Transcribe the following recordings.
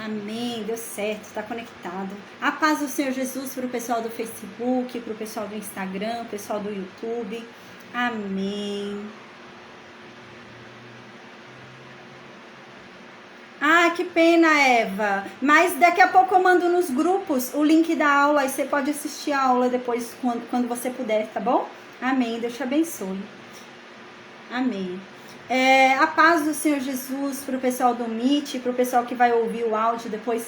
Amém, deu certo, está conectado. A paz do Senhor Jesus para o pessoal do Facebook, para o pessoal do Instagram, pessoal do YouTube. Amém. Ah, que pena, Eva. Mas daqui a pouco eu mando nos grupos o link da aula. Aí você pode assistir a aula depois, quando você puder, tá bom? Amém. Deus te abençoe. Amém. A paz do Senhor Jesus para o pessoal do Meet, para o pessoal que vai ouvir o áudio depois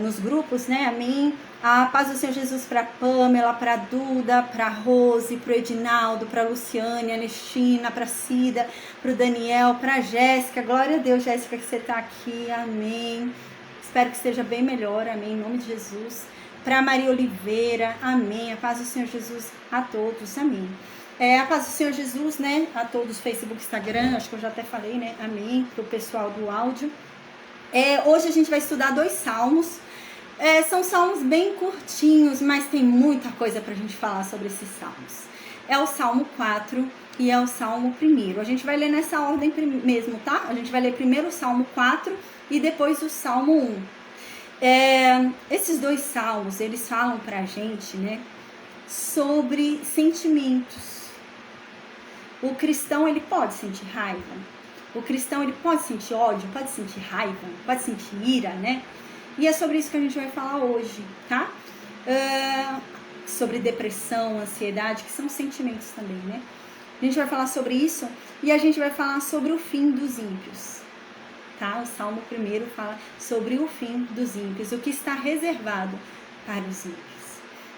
nos grupos, né? Amém. A paz do Senhor Jesus para a Pamela, para a Duda, para a Rose, para o Edinaldo, para a Luciane, a Nestina, para a Cida, para o Daniel, para a Jéssica. Glória a Deus, Jéssica, que você está aqui. Amém. Espero que esteja bem melhor. Amém. Em nome de Jesus. Para a Maria Oliveira. Amém. A paz do Senhor Jesus a todos. Amém. A paz do Senhor Jesus, né? A todos, Facebook, Instagram, acho que eu já até falei, né? Amém. Para o pessoal do áudio. Hoje a gente vai estudar 2 salmos. São salmos bem curtinhos, mas tem muita coisa para a gente falar sobre esses salmos. É o Salmo 4 e é o Salmo 1. A gente vai ler nessa ordem mesmo, tá? A gente vai ler primeiro o Salmo 4 e depois o Salmo 1. Esses 2 salmos, eles falam para a gente, né? Sobre sentimentos. O cristão, ele pode sentir raiva. O cristão, ele pode sentir ódio, pode sentir raiva, pode sentir ira, né? E é sobre isso que a gente vai falar hoje, tá? Sobre depressão, ansiedade, que são sentimentos também, né? A gente vai falar sobre isso e a gente vai falar sobre o fim dos ímpios, tá? O Salmo 1 fala sobre o fim dos ímpios, o que está reservado para os ímpios.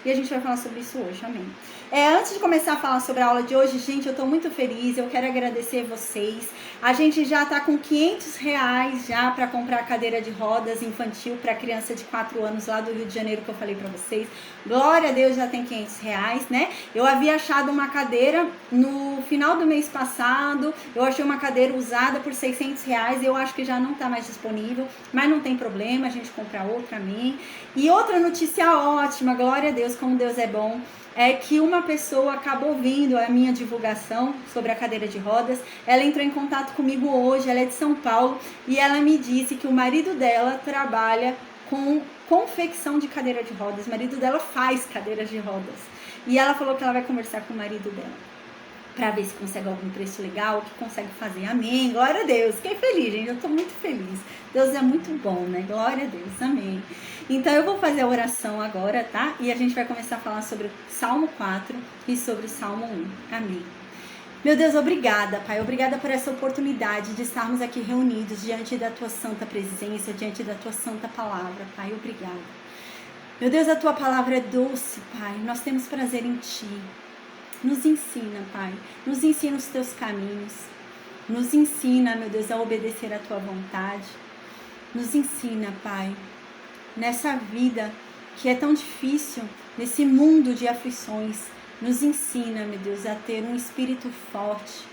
E a gente vai falar sobre isso hoje, amém. Antes de começar a falar sobre a aula de hoje, gente, eu tô muito feliz, eu quero agradecer vocês. A gente já tá com R$500 já para comprar a cadeira de rodas infantil para criança de 4 anos lá do Rio de Janeiro que eu falei para vocês. Glória a Deus, já tem R$500, né? Eu havia achado uma cadeira no final do mês passado, eu achei uma cadeira usada por R$600, eu acho que já não tá mais disponível, mas não tem problema, a gente compra outra, amém. E outra notícia ótima, glória a Deus, como Deus é bom, é que uma pessoa acabou ouvindo a minha divulgação sobre a cadeira de rodas. Ela entrou em contato comigo hoje, ela é de São Paulo, e ela me disse que o marido dela trabalha com confecção de cadeira de rodas. O marido dela faz cadeiras de rodas. E ela falou que ela vai conversar com o marido dela para ver se consegue algum preço legal, que consegue fazer. Amém, glória a Deus. Fiquei feliz, gente, eu tô muito feliz. Deus é muito bom, né? Glória a Deus, amém. Então eu vou fazer a oração agora, tá? E a gente vai começar a falar sobre o Salmo 4 e sobre o Salmo 1, amém. Meu Deus, obrigada, Pai, obrigada por essa oportunidade de estarmos aqui reunidos diante da Tua santa presença, diante da Tua santa palavra, Pai, obrigada. Meu Deus, a Tua palavra é doce, Pai, nós temos prazer em Ti. Nos ensina, Pai, nos ensina os Teus caminhos, nos ensina, meu Deus, a obedecer a Tua vontade, nos ensina, Pai, nessa vida que é tão difícil, nesse mundo de aflições, nos ensina, meu Deus, a ter um espírito forte,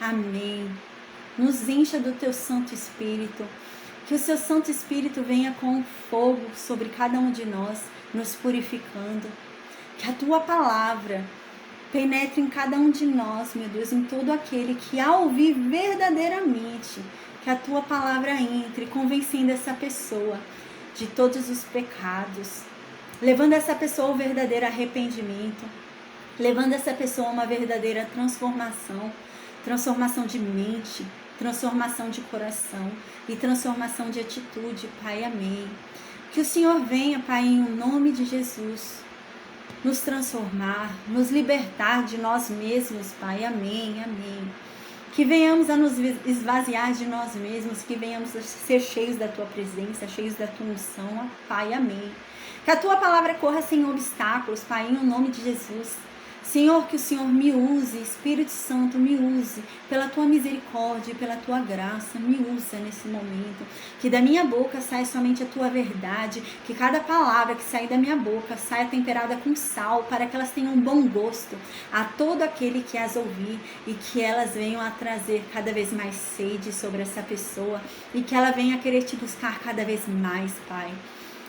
amém, nos encha do Teu Santo Espírito, que o Seu Santo Espírito venha com fogo sobre cada um de nós, nos purificando, que a Tua palavra penetre em cada um de nós, meu Deus, em todo aquele que ao ouvir verdadeiramente, que a Tua palavra entre, convencendo essa pessoa de todos os pecados, levando essa pessoa ao verdadeiro arrependimento, levando essa pessoa a uma verdadeira transformação de mente, transformação de coração e transformação de atitude, Pai, amém. Que o Senhor venha, Pai, em nome de Jesus, nos transformar, nos libertar de nós mesmos, Pai, amém, amém. Que venhamos a nos esvaziar de nós mesmos, que venhamos a ser cheios da Tua presença, cheios da Tua unção, Pai, amém. Que a Tua palavra corra sem obstáculos, Pai, em nome de Jesus. Senhor, que o Senhor me use, Espírito Santo, me use, pela Tua misericórdia e pela Tua graça, me usa nesse momento. Que da minha boca saia somente a Tua verdade, que cada palavra que sair da minha boca saia temperada com sal, para que elas tenham um bom gosto a todo aquele que as ouvir, e que elas venham a trazer cada vez mais sede sobre essa pessoa, e que ela venha a querer Te buscar cada vez mais, Pai.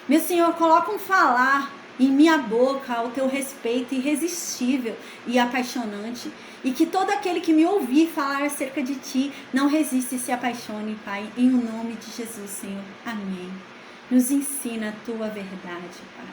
Meu Senhor, coloca um falar em minha boca ao teu respeito irresistível e apaixonante, e que todo aquele que me ouvir falar acerca de ti não resista e se apaixone, Pai, em o nome de Jesus, Senhor. Amém. Nos ensina a tua verdade, Pai.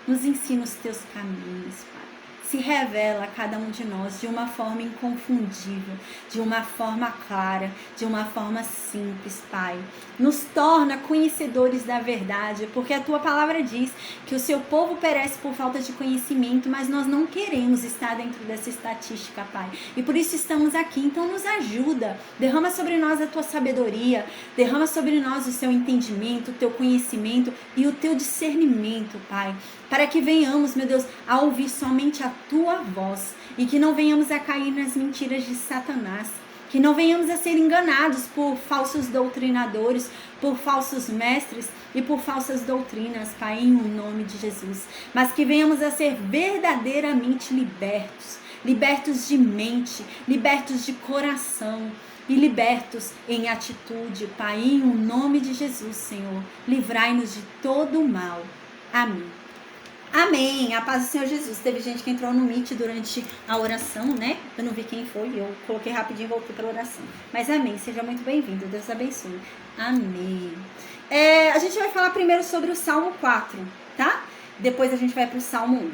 Nos ensina os teus caminhos, Pai. Se revela a cada um de nós de uma forma inconfundível, de uma forma clara, de uma forma simples, Pai. Nos torna conhecedores da verdade, porque a tua palavra diz que o seu povo perece por falta de conhecimento, mas nós não queremos estar dentro dessa estatística, Pai. E por isso estamos aqui. Então nos ajuda, derrama sobre nós a tua sabedoria, derrama sobre nós o seu entendimento, o teu conhecimento e o teu discernimento, Pai. Para que venhamos, meu Deus, a ouvir somente a tua voz e que não venhamos a cair nas mentiras de Satanás, que não venhamos a ser enganados por falsos doutrinadores, por falsos mestres e por falsas doutrinas, Pai, em nome de Jesus, mas que venhamos a ser verdadeiramente libertos, libertos de mente, libertos de coração e libertos em atitude, Pai, em nome de Jesus, Senhor, livrai-nos de todo o mal. Amém. Amém, a paz do Senhor Jesus. Teve gente que entrou no Meet durante a oração, né? Eu não vi quem foi, eu coloquei rapidinho e voltei para a oração. Mas amém, seja muito bem-vindo, Deus abençoe. Amém. A gente vai falar primeiro sobre o Salmo 4, tá? Depois a gente vai para o Salmo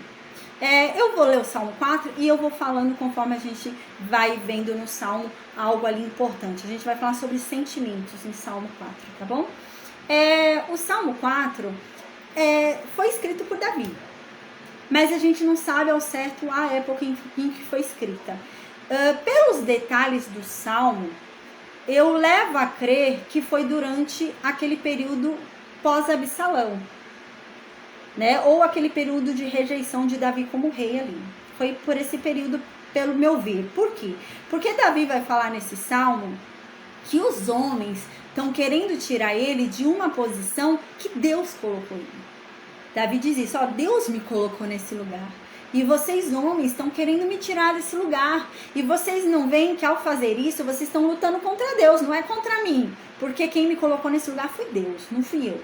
1. Eu vou ler o Salmo 4 e eu vou falando conforme a gente vai vendo no Salmo algo ali importante. A gente vai falar sobre sentimentos no Salmo 4, tá bom? O Salmo 4 foi escrito por Davi, mas a gente não sabe ao certo a época em que foi escrita. Pelos detalhes do Salmo, eu levo a crer que foi durante aquele período pós-Absalão, né? Ou aquele período de rejeição de Davi como rei ali. Foi por esse período, pelo meu ver. Por quê? Porque Davi vai falar nesse Salmo que os homens estão querendo tirar ele de uma posição que Deus colocou ele. Davi diz isso, Deus me colocou nesse lugar. E vocês, homens, estão querendo me tirar desse lugar. E vocês não veem que ao fazer isso, vocês estão lutando contra Deus, não é contra mim. Porque quem me colocou nesse lugar foi Deus, não fui eu.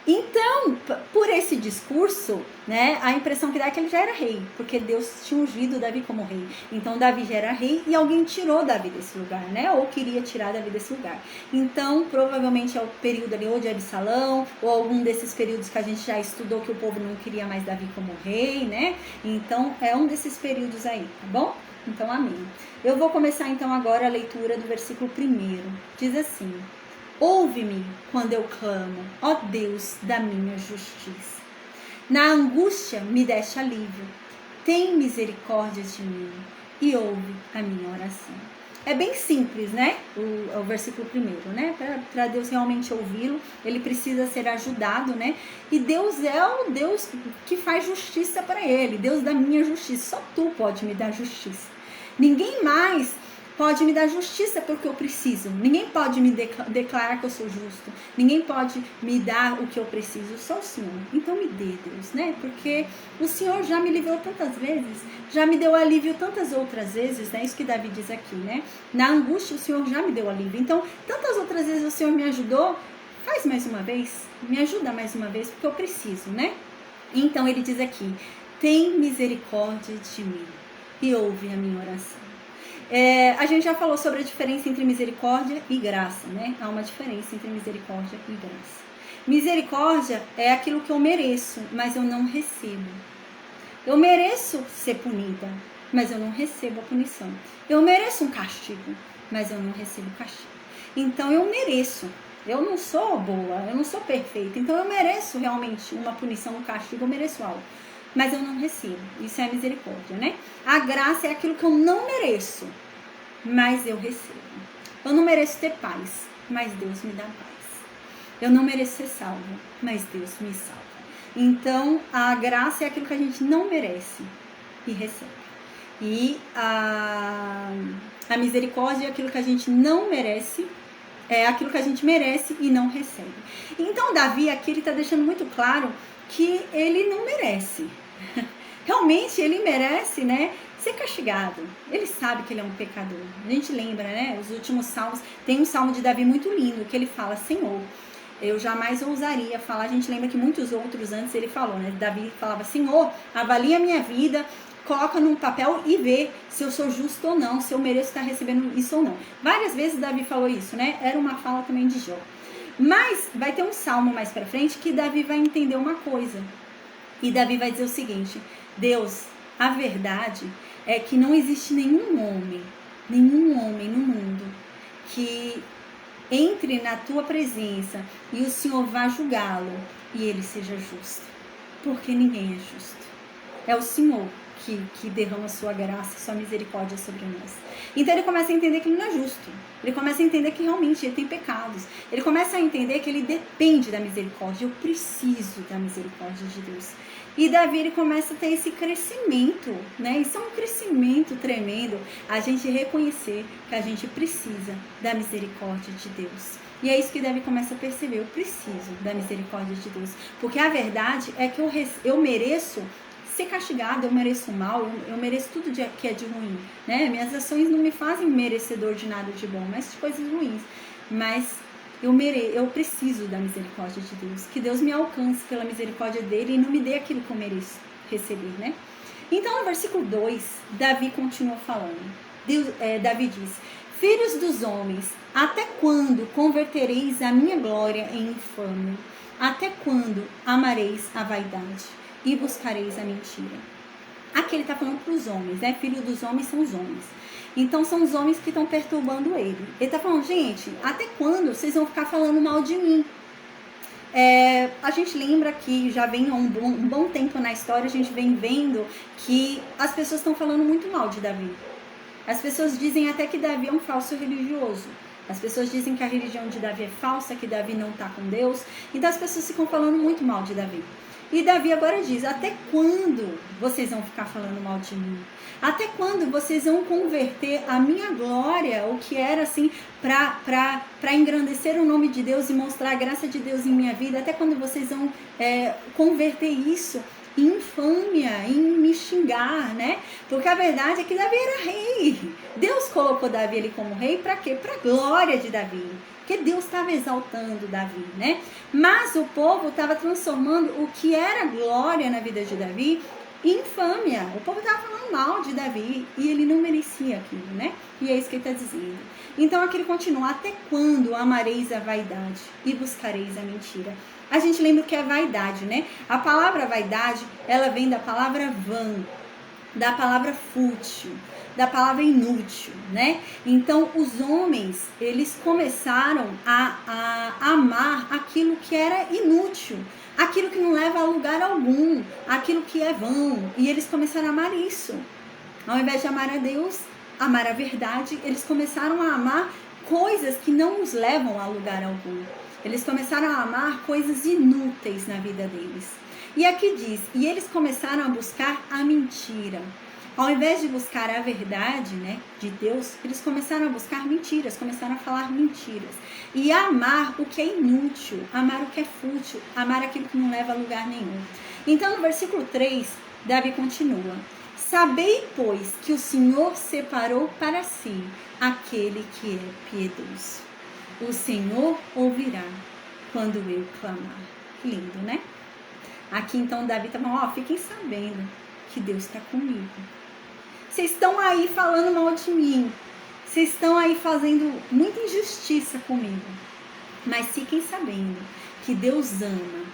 Então, por esse discurso, né, a impressão que dá é que ele já era rei, porque Deus tinha ungido Davi como rei. Então, Davi já era rei e alguém tirou Davi desse lugar, né, ou queria tirar Davi desse lugar. Então, provavelmente é o período ali ou de Absalão, ou algum desses períodos que a gente já estudou que o povo não queria mais Davi como rei, né. Então, é um desses períodos aí, tá bom? Então, amém. Eu vou começar então agora a leitura do versículo 1. Diz assim: ouve-me quando eu clamo, ó Deus da minha justiça. Na angústia me deste alívio. Tem misericórdia de mim e ouve a minha oração. É bem simples, né? O versículo 1, né? Para Deus realmente ouvi-lo, ele precisa ser ajudado, né? E Deus é o Deus que faz justiça para ele. Deus da minha justiça. Só tu pode me dar justiça. Ninguém mais pode me dar justiça porque eu preciso. Ninguém pode me declarar que eu sou justo. Ninguém pode me dar o que eu preciso. Só o Senhor. Então me dê, Deus, né? Porque o Senhor já me livrou tantas vezes. Já me deu alívio tantas outras vezes, né? Isso que Davi diz aqui, né? Na angústia o Senhor já me deu alívio. Então, tantas outras vezes o Senhor me ajudou. Faz mais uma vez. Me ajuda mais uma vez porque eu preciso, né? Então ele diz aqui: tem misericórdia de mim e ouve a minha oração. A gente já falou sobre a diferença entre misericórdia e graça, né? Há uma diferença entre misericórdia e graça. Misericórdia é aquilo que eu mereço, mas eu não recebo. Eu mereço ser punida, mas eu não recebo a punição. Eu mereço um castigo, mas eu não recebo castigo. Então eu mereço. Eu não sou boa, eu não sou perfeita. Então eu mereço realmente uma punição, um castigo, eu mereço algo. Mas eu não recebo. Isso é a misericórdia, né? A graça é aquilo que eu não mereço, mas eu recebo. Eu não mereço ter paz, mas Deus me dá paz. Eu não mereço ser salvo, mas Deus me salva. Então, a graça é aquilo que a gente não merece e recebe. E a misericórdia é aquilo que a gente não merece, é aquilo que a gente merece e não recebe. Então, Davi aqui, ele está deixando muito claro que ele não merece. Realmente ele merece, né, ser castigado. Ele sabe que ele é um pecador. A gente lembra, né, os últimos salmos, tem um salmo de Davi muito lindo que ele fala: Senhor, eu jamais ousaria falar. A gente lembra que muitos outros antes ele falou, né? Davi falava, Senhor, avalia a minha vida, coloca num papel e vê se eu sou justo ou não, se eu mereço estar recebendo isso ou não. Várias vezes Davi falou isso, né? Era uma fala também de Jó. Mas vai ter um salmo mais pra frente que Davi vai entender uma coisa. E Davi vai dizer o seguinte, Deus, a verdade é que não existe nenhum homem no mundo que entre na tua presença e o Senhor vá julgá-lo e ele seja justo. Porque ninguém é justo. É o Senhor que derrama sua graça, sua misericórdia sobre nós. Então ele começa a entender que ele não é justo. Ele começa a entender que realmente ele tem pecados. Ele começa a entender que ele depende da misericórdia. Eu preciso da misericórdia de Deus. E Davi, ele começa a ter esse crescimento, né? Isso é um crescimento tremendo, a gente reconhecer que a gente precisa da misericórdia de Deus. E é isso que Davi começa a perceber, eu preciso da misericórdia de Deus. Porque a verdade é que eu mereço ser castigado, eu mereço mal, eu mereço tudo que é de ruim, né? Minhas ações não me fazem merecedor de nada de bom, mas de coisas ruins. Mas eu preciso da misericórdia de Deus, que Deus me alcance pela misericórdia dele e não me dê aquilo que eu mereço receber, né? Então, no versículo 2, Davi continua falando. Davi diz, filhos dos homens, até quando convertereis a minha glória em infâmia? Até quando amareis a vaidade e buscareis a mentira? Aqui ele está falando para os homens, né? Filho dos homens são os homens. Então são os homens que estão perturbando ele. Ele está falando, gente, até quando vocês vão ficar falando mal de mim? A gente lembra que já vem há um bom tempo na história, a gente vem vendo que as pessoas estão falando muito mal de Davi. As pessoas dizem até que Davi é um falso religioso. As pessoas dizem que a religião de Davi é falsa, que Davi não está com Deus. Então as pessoas ficam falando muito mal de Davi. E Davi agora diz, até quando vocês vão ficar falando mal de mim? Até quando vocês vão converter a minha glória, o que era assim, para engrandecer o nome de Deus e mostrar a graça de Deus em minha vida? Até quando vocês vão converter isso em infâmia, em me xingar, né? Porque a verdade é que Davi era rei. Deus colocou Davi ali como rei para quê? Para a glória de Davi. Porque Deus estava exaltando Davi, né? Mas o povo estava transformando o que era glória na vida de Davi em infâmia. O povo estava falando mal de Davi e ele não merecia aquilo, né? E é isso que ele está dizendo. Então aqui ele continua, até quando amareis a vaidade e buscareis a mentira? A gente lembra o que é vaidade, né? A palavra vaidade, ela vem da palavra vã, da palavra fútil, da palavra inútil, né? Então, os homens, eles começaram a amar aquilo que era inútil, aquilo que não leva a lugar algum, aquilo que é vão, e eles começaram a amar isso. Ao invés de amar a Deus, amar a verdade, eles começaram a amar coisas que não nos levam a lugar algum. Eles começaram a amar coisas inúteis na vida deles. E aqui diz, e eles começaram a buscar a mentira. Ao invés de buscar a verdade, né, de Deus, eles começaram a buscar mentiras, começaram a falar mentiras. E amar o que é inútil, amar o que é fútil, amar aquilo que não leva a lugar nenhum. Então, no versículo 3, Davi continua. Sabei, pois, que o Senhor separou para si aquele que é piedoso. O Senhor ouvirá quando eu clamar. Que lindo, né? Aqui, então, Davi está falando, fiquem sabendo que Deus está comigo. Vocês estão aí falando mal de mim. Vocês estão aí fazendo muita injustiça comigo. Mas fiquem sabendo que Deus ama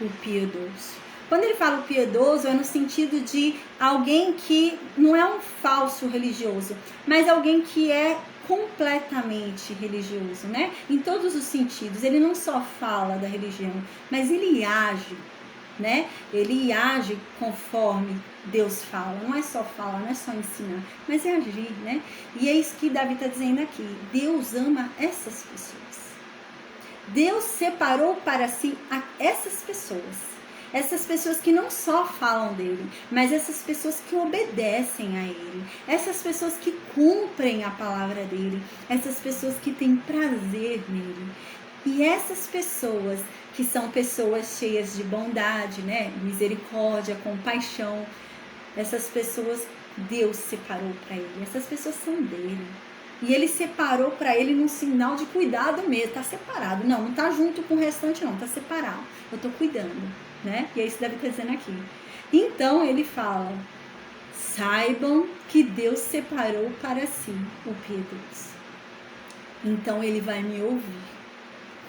o piedoso. Quando ele fala o piedoso, é no sentido de alguém que não é um falso religioso, mas alguém que é completamente religioso, né? Em todos os sentidos. Ele não só fala da religião, mas ele age, né? Ele age conforme Deus fala. Não é só falar, não é só ensinar, mas é agir, né? E é isso que Davi está dizendo aqui. Deus ama essas pessoas. Deus separou para si essas pessoas. Essas pessoas que não só falam dele, mas essas pessoas que obedecem a ele. Essas pessoas que cumprem a palavra dele. Essas pessoas que têm prazer nele. E essas pessoas que são pessoas cheias de bondade, né? Misericórdia, compaixão. Essas pessoas Deus separou para ele. Essas pessoas são dele. E ele separou para ele num sinal de cuidado mesmo. Tá separado. Não tá junto com o restante, não. Tá separado. Eu tô cuidando, né? E é isso que deve estar dizendo aqui. Então ele fala: saibam que Deus separou para si o piedoso. Então ele vai me ouvir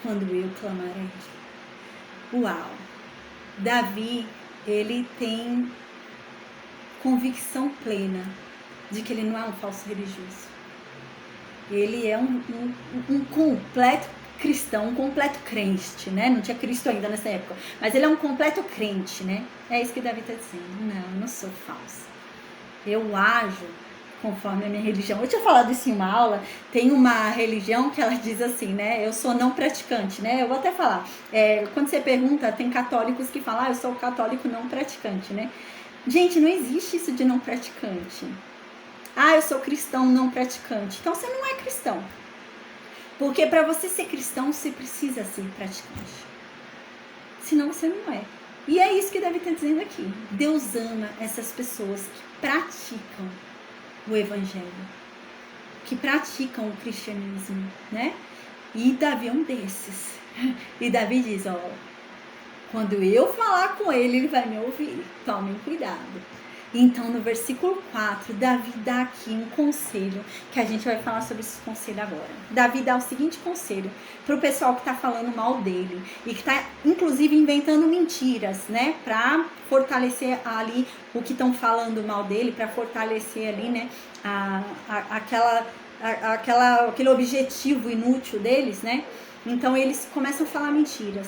quando eu clamar a ele. Uau! Davi, ele tem convicção plena de que ele não é um falso religioso. Ele é um completo cristão, um completo crente, né? Não tinha Cristo ainda nessa época, mas ele é um completo crente, né? É isso que Davi está dizendo. Não, eu não sou falso. Eu ajo conforme a minha religião. Eu tinha falado isso em uma aula. Tem uma religião que ela diz assim, né? Eu sou não praticante, né? Eu vou até falar. Quando você pergunta, tem católicos que falam, eu sou católico não praticante, né? Gente, não existe isso de não praticante. Eu sou cristão não praticante. Então você não é cristão. Porque para você ser cristão, você precisa ser praticante. Senão você não é. E é isso que Davi está dizendo aqui. Deus ama essas pessoas que praticam o evangelho, que praticam o cristianismo, né? E Davi é um desses. E Davi diz, quando eu falar com ele, ele vai me ouvir. Tomem cuidado. Então, no versículo 4, Davi dá aqui um conselho, que a gente vai falar sobre esse conselho agora. Davi dá o seguinte conselho para o pessoal que está falando mal dele e que está, inclusive, inventando mentiras, né? Para fortalecer ali o que estão falando mal dele, para fortalecer ali, né? Aquele objetivo inútil deles, né? Então, eles começam a falar mentiras.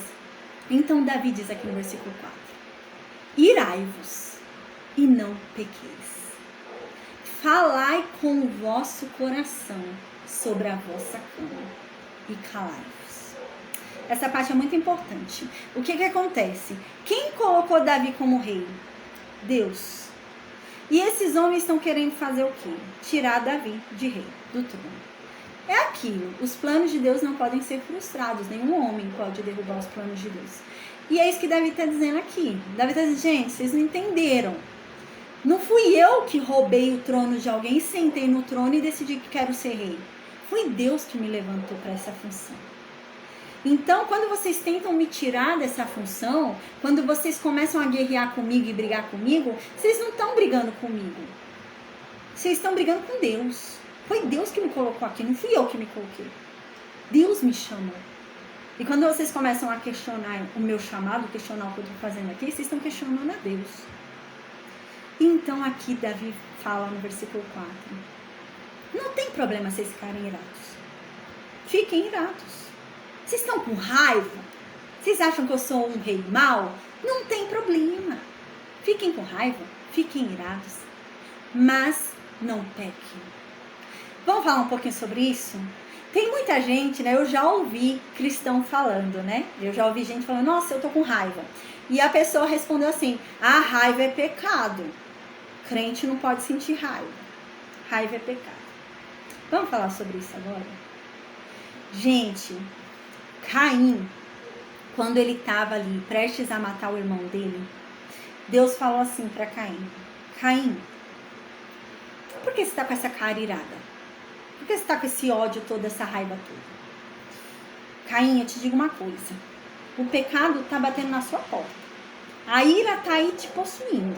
Então, Davi diz aqui no versículo 4, irai-vos e não pequeis. Falai com o vosso coração sobre a vossa cama e calai-vos. Essa parte é muito importante. O que acontece? Quem colocou Davi como rei? Deus. E esses homens estão querendo fazer o quê? Tirar Davi de rei, do trono. É aquilo. Os planos de Deus não podem ser frustrados. Nenhum homem pode derrubar os planos de Deus. E é isso que Davi está dizendo aqui. Davi está dizendo, gente, vocês não entenderam. Não fui eu que roubei o trono de alguém e sentei no trono e decidi que quero ser rei. Foi Deus que me levantou para essa função. Então, quando vocês tentam me tirar dessa função, quando vocês começam a guerrear comigo e brigar comigo, vocês não estão brigando comigo. Vocês estão brigando com Deus. Foi Deus que me colocou aqui, não fui eu que me coloquei. Deus me chamou. E quando vocês começam a questionar o meu chamado, questionar o que eu estou fazendo aqui, vocês estão questionando a Deus. Então aqui Davi fala no versículo 4, não tem problema vocês ficarem irados. Fiquem irados. Vocês estão com raiva? Vocês acham que eu sou um rei mau? Não tem problema. Fiquem com raiva, fiquem irados, mas não pequem. Vamos falar um pouquinho sobre isso? Tem muita gente, né? Eu já ouvi cristão falando, né? Eu já ouvi gente falando, nossa, eu tô com raiva. E a pessoa respondeu assim, a raiva é pecado. Crente não pode sentir raiva. Raiva é pecado. Vamos falar sobre isso agora? Gente, Caim, quando ele estava ali prestes a matar o irmão dele, Deus falou assim para Caim, Caim, por que você está com essa cara irada? Por que você está com esse ódio todo, essa raiva toda? Caim, eu te digo uma coisa, o pecado está batendo na sua porta. A ira está aí te possuindo.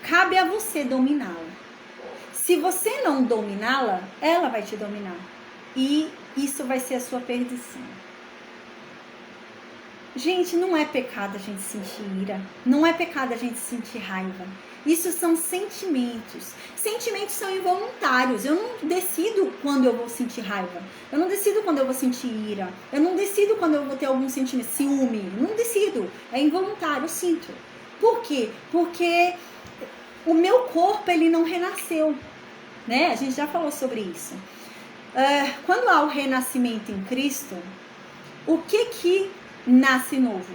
Cabe a você dominá-la. Se você não dominá-la, ela vai te dominar. E isso vai ser a sua perdição. Gente, não é pecado a gente sentir ira. Não é pecado a gente sentir raiva. Isso são sentimentos. Sentimentos são involuntários. Eu não decido quando eu vou sentir raiva. Eu não decido quando eu vou sentir ira. Eu não decido quando eu vou ter algum sentimento, ciúme. Eu não decido. É involuntário, eu sinto. Por quê? Porque o meu corpo, ele não renasceu. Né? A gente já falou sobre isso. Quando há o renascimento em Cristo, o que nasce novo?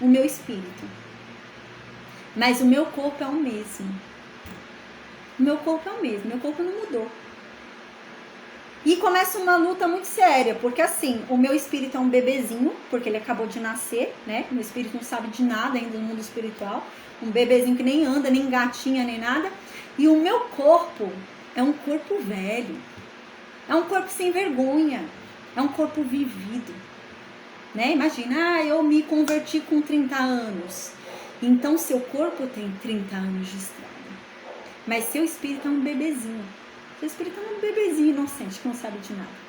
O meu espírito. Mas o meu corpo é o mesmo. O meu corpo é o mesmo. Meu corpo não mudou. E começa uma luta muito séria. Porque assim, o meu espírito é um bebezinho. Porque ele acabou de nascer, né? Meu espírito não sabe de nada ainda no mundo espiritual. Um bebezinho que nem anda, nem gatinha, nem nada. E o meu corpo é um corpo velho, é um corpo sem vergonha, é um corpo vivido, né? Imagina, eu me converti com 30 anos, então seu corpo tem 30 anos de estrada, mas seu espírito é um bebezinho, seu espírito é um bebezinho inocente que não sabe de nada.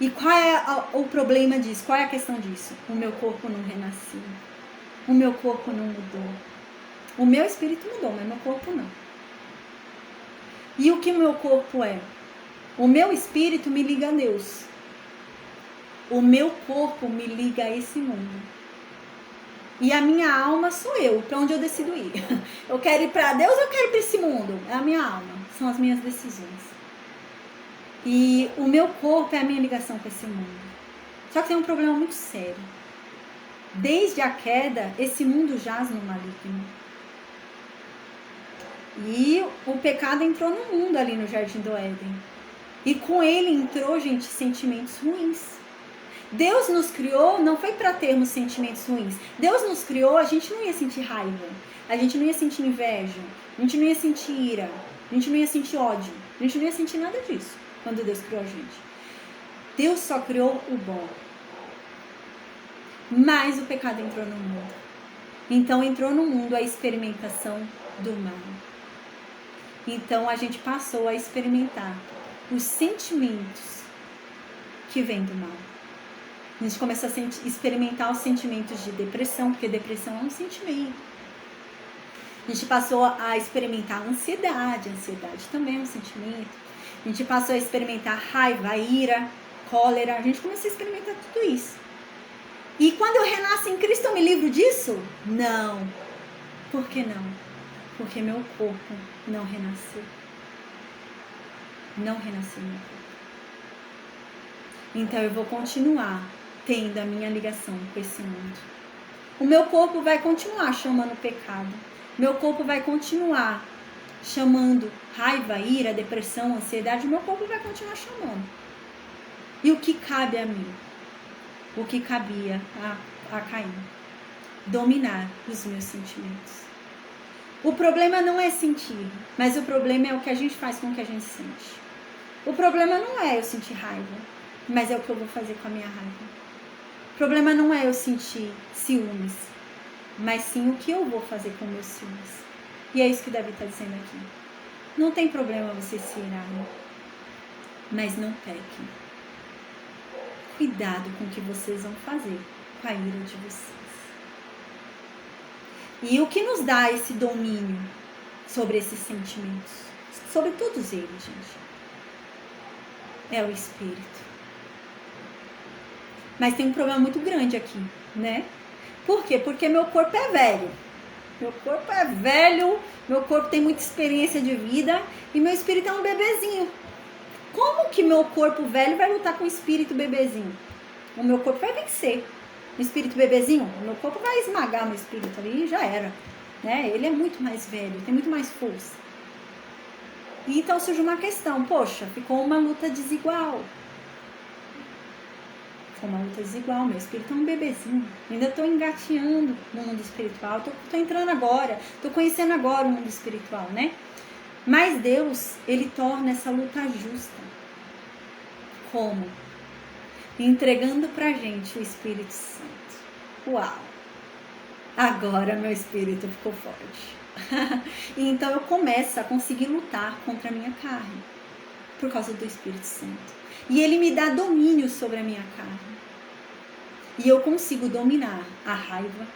E qual é o problema disso? Qual é a questão disso? O meu corpo não renasceu, o meu corpo não mudou, o meu espírito mudou, mas meu corpo não. E o que o meu corpo é? O meu espírito me liga a Deus. O meu corpo me liga a esse mundo. E a minha alma sou eu, para onde eu decido ir. Eu quero ir para Deus ou eu quero ir para esse mundo? É a minha alma, são as minhas decisões. E o meu corpo é a minha ligação com esse mundo. Só que tem um problema muito sério. Desde a queda, esse mundo jaz no maligno. E o pecado entrou no mundo ali no Jardim do Éden. E com ele entrou, gente, sentimentos ruins. Deus nos criou, não foi para termos sentimentos ruins. Deus nos criou, a gente não ia sentir raiva. A gente não ia sentir inveja. A gente não ia sentir ira. A gente não ia sentir ódio. A gente não ia sentir nada disso quando Deus criou a gente. Deus só criou o bom. Mas o pecado entrou no mundo. Então entrou no mundo a experimentação do mal. Então a gente passou a experimentar os sentimentos que vêm do mal. A gente começou a experimentar os sentimentos de depressão, porque depressão é um sentimento. A gente passou a experimentar a ansiedade também é um sentimento. A gente passou a experimentar raiva, ira, cólera. A gente começou a experimentar tudo isso. E quando eu renasço em Cristo, eu me livro disso? Não. Por que não? Porque meu corpo não renasceu. Não renasceu meu corpo. Então eu vou continuar tendo a minha ligação com esse mundo. O meu corpo vai continuar chamando pecado. Meu corpo vai continuar chamando raiva, ira, depressão, ansiedade. Meu corpo vai continuar chamando. E o que cabe a mim? O que cabia a Caim? Dominar os meus sentimentos. O problema não é sentir, mas o problema é o que a gente faz com o que a gente sente. O problema não é eu sentir raiva, mas é o que eu vou fazer com a minha raiva. O problema não é eu sentir ciúmes, mas sim o que eu vou fazer com meus ciúmes. E é isso que Davi está dizendo aqui. Não tem problema vocês se irarem, mas não pequem. Cuidado com o que vocês vão fazer com a ira de vocês. E o que nos dá esse domínio sobre esses sentimentos? Sobre todos eles, gente. É o Espírito. Mas tem um problema muito grande aqui, né? Por quê? Porque meu corpo é velho. Meu corpo é velho, meu corpo tem muita experiência de vida e meu espírito é um bebezinho. Como que meu corpo velho vai lutar com o espírito bebezinho? O meu corpo vai vencer. O espírito bebezinho, o meu corpo vai esmagar meu espírito ali e já era. Né? Ele é muito mais velho, tem muito mais força. E então surge uma questão, poxa, ficou uma luta desigual. Ficou uma luta desigual, meu espírito é um bebezinho. Ainda estou engateando no mundo espiritual, estou entrando agora, estou conhecendo agora o mundo espiritual, né? Mas Deus, Ele torna essa luta justa. Como? Entregando pra gente o Espírito Santo. Uau! Agora meu espírito ficou forte. Então eu começo a conseguir lutar contra a minha carne. Por causa do Espírito Santo. E Ele me dá domínio sobre a minha carne. E eu consigo dominar a raiva,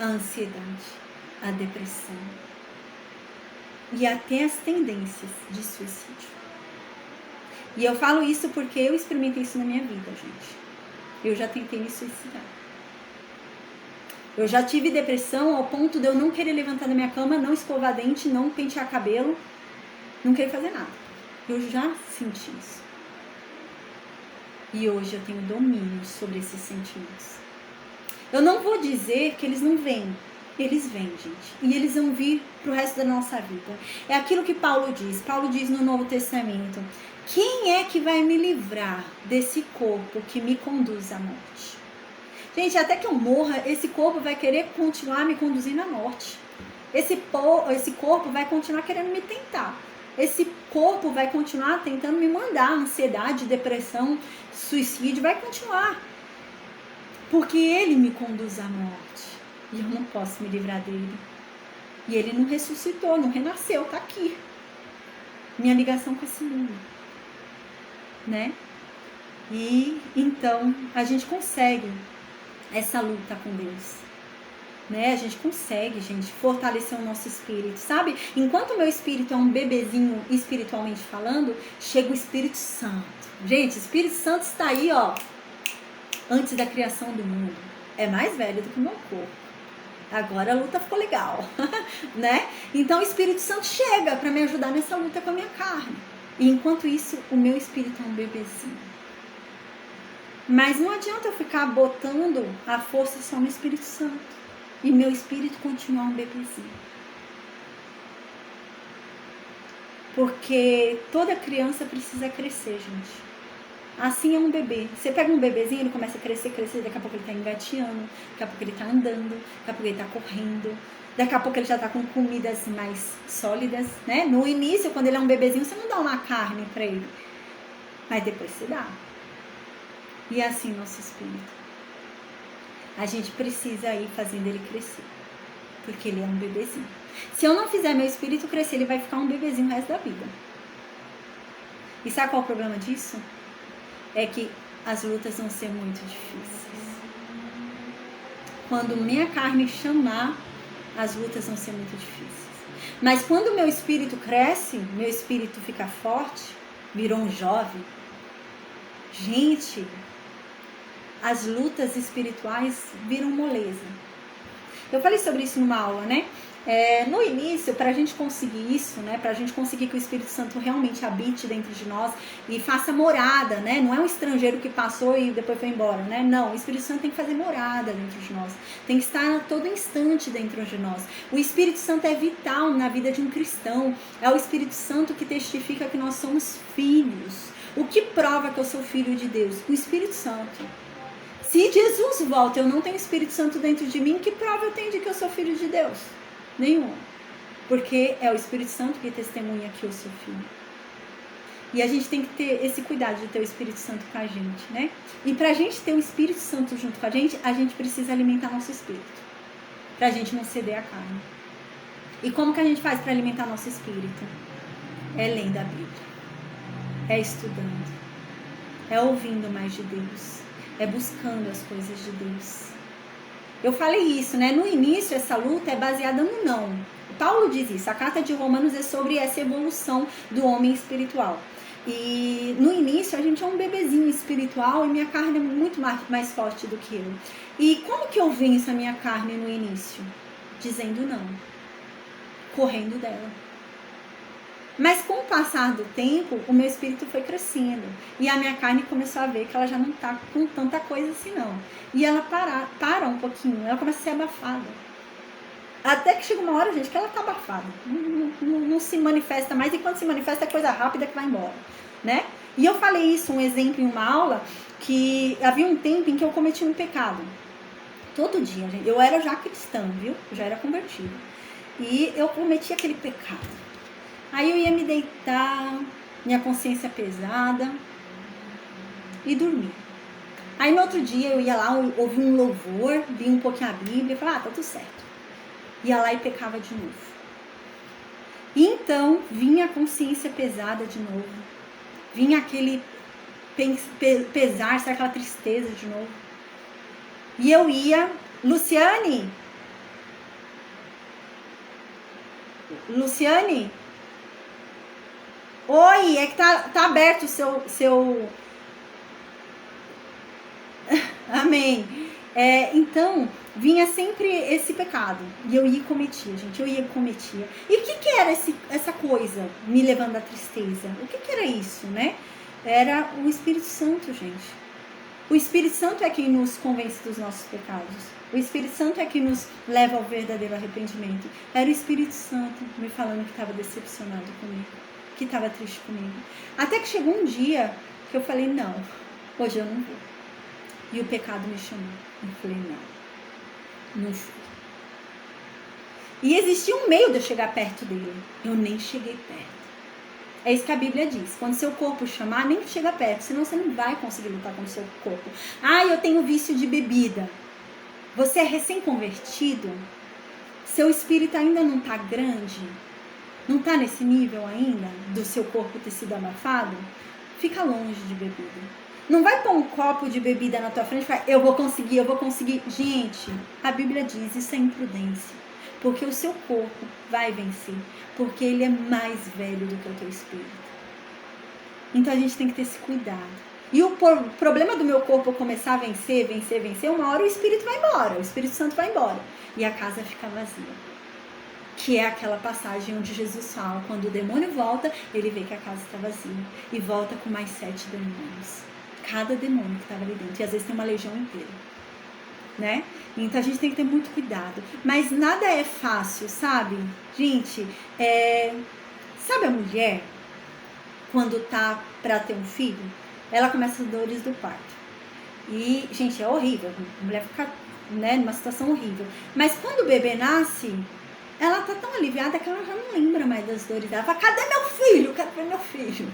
a ansiedade, a depressão. E até as tendências de suicídio. E eu falo isso porque eu experimentei isso na minha vida, gente. Eu já tentei me suicidar. Eu já tive depressão ao ponto de eu não querer levantar da minha cama, não escovar dente, não pentear cabelo, não querer fazer nada. Eu já senti isso. E hoje eu tenho domínio sobre esses sentimentos. Eu não vou dizer que eles não vêm. Eles vêm, gente. E eles vão vir pro resto da nossa vida. É aquilo que Paulo diz. Paulo diz no Novo Testamento: quem é que vai me livrar desse corpo que me conduz à morte? Gente, até que eu morra, esse corpo vai querer continuar me conduzindo à morte. Esse corpo vai continuar querendo me tentar. esse corpo vai continuar tentando me mandar. Ansiedade, depressão, suicídio, vai continuar. Porque ele me conduz à morte. E eu não posso me livrar dele. E ele não ressuscitou, não renasceu, tá aqui. Minha ligação com esse mundo. Né? E então a gente consegue essa luta com Deus. Né? A gente consegue, gente, fortalecer o nosso espírito, sabe? Enquanto o meu espírito é um bebezinho espiritualmente falando, chega o Espírito Santo. Gente, o Espírito Santo está aí, ó, antes da criação do mundo. É mais velho do que o meu corpo. Agora a luta ficou legal, né? Então o Espírito Santo chega para me ajudar nessa luta com a minha carne. E enquanto isso, o meu espírito é um bebezinho. Mas não adianta eu ficar botando a força só no Espírito Santo. E meu espírito continuar um bebezinho. Porque toda criança precisa crescer, gente. Assim é um bebê. Você pega um bebezinho, ele começa a crescer, daqui a pouco ele tá engateando, daqui a pouco ele tá andando, daqui a pouco ele tá correndo, daqui a pouco ele já tá com comidas mais sólidas, né? No início, quando ele é um bebezinho, você não dá uma carne pra ele. Mas depois você dá. E assim nosso espírito. A gente precisa ir fazendo ele crescer. Porque ele é um bebezinho. Se eu não fizer meu espírito crescer, ele vai ficar um bebezinho o resto da vida. E sabe qual é o problema disso? É que as lutas vão ser muito difíceis. Quando minha carne chamar, as lutas vão ser muito difíceis. Mas quando o meu espírito cresce, meu espírito fica forte, virou um jovem, gente, as lutas espirituais viram moleza. Eu falei sobre isso numa aula, né? No início, para a gente conseguir isso, né? Para a gente conseguir que o Espírito Santo realmente habite dentro de nós e faça morada, né? Não é um estrangeiro que passou e depois foi embora, né? Não, o Espírito Santo tem que fazer morada dentro de nós. Tem que estar a todo instante dentro de nós. O Espírito Santo é vital na vida de um cristão. É o Espírito Santo que testifica que nós somos filhos. O que prova que eu sou filho de Deus? O Espírito Santo. Se Jesus volta e eu não tenho Espírito Santo dentro de mim, que prova eu tenho de que eu sou filho de Deus? Nenhuma. Porque é o Espírito Santo que testemunha que eu sou filho. E a gente tem que ter esse cuidado de ter o Espírito Santo com a gente, né? E pra gente ter o Espírito Santo junto com a gente precisa alimentar nosso espírito. Pra gente não ceder a carne. E como que a gente faz pra alimentar nosso espírito? É lendo a Bíblia. É estudando. É ouvindo mais de Deus. É buscando as coisas de Deus. Eu falei isso, né? No início, essa luta é baseada no não. Paulo diz isso. A carta de Romanos é sobre essa evolução do homem espiritual. E no início, a gente é um bebezinho espiritual e minha carne é muito mais forte do que eu. E como que eu venço a minha carne no início? Dizendo não. Correndo dela. Mas com o passar do tempo, o meu espírito foi crescendo. E a minha carne começou a ver que ela já não tá com tanta coisa assim, não. E ela para um pouquinho, ela começa a ser abafada. Até que chega uma hora, gente, que ela tá abafada. Não se manifesta mais. E quando se manifesta, é coisa rápida que vai embora, né? E eu falei isso, um exemplo em uma aula, que havia um tempo em que eu cometi um pecado. Todo dia, gente. Eu era já cristã, viu? Eu já era convertida. E eu cometi aquele pecado. Aí eu ia me deitar, minha consciência pesada, e dormir. Aí no outro dia eu ia lá, ouvia um louvor, lia um pouquinho a Bíblia, e falava, tá tudo certo. Ia lá e pecava de novo. E então vinha a consciência pesada de novo. Vinha aquele pesar, sabe, aquela tristeza de novo. E eu ia, Luciane? Oi, é que tá aberto o seu... Amém. Então, vinha sempre esse pecado. E eu ia e cometia, gente. E o que era essa coisa me levando à tristeza? O que era isso, né? Era o Espírito Santo, gente. O Espírito Santo é quem nos convence dos nossos pecados. O Espírito Santo é quem nos leva ao verdadeiro arrependimento. Era o Espírito Santo me falando que estava decepcionado comigo, que estava triste comigo. Até que chegou um dia que eu falei, não, hoje eu não vou. E o pecado me chamou. Eu falei, não fui. E existia um meio de eu chegar perto dele. Eu nem cheguei perto. É isso que a Bíblia diz. Quando seu corpo chamar, nem chega perto, senão você não vai conseguir lutar com o seu corpo. Ah, eu tenho vício de bebida. Você é recém-convertido? Seu espírito ainda não está grande? Não está nesse nível ainda do seu corpo ter sido abafado? Fica longe de bebida. Não vai pôr um copo de bebida na tua frente e falar, eu vou conseguir. Gente, a Bíblia diz, isso é imprudência. Porque o seu corpo vai vencer. Porque ele é mais velho do que o teu espírito. Então a gente tem que ter esse cuidado. E o problema do meu corpo começar a vencer, uma hora o Espírito vai embora, o Espírito Santo vai embora. E a casa fica vazia. Que é aquela passagem onde Jesus fala, quando o demônio volta, ele vê que a casa está vazia. E volta com mais 7 demônios. Cada demônio que estava ali dentro. E às vezes tem uma legião inteira. Né? Então a gente tem que ter muito cuidado. Mas nada é fácil, sabe? Gente, sabe a mulher, quando tá pra ter um filho, ela começa as dores do parto. E, gente, é horrível. A mulher fica, né, numa situação horrível. Mas quando o bebê nasce, ela tá tão aliviada que ela já não lembra mais das dores dela. Ela fala, cadê meu filho? Quero ver meu filho.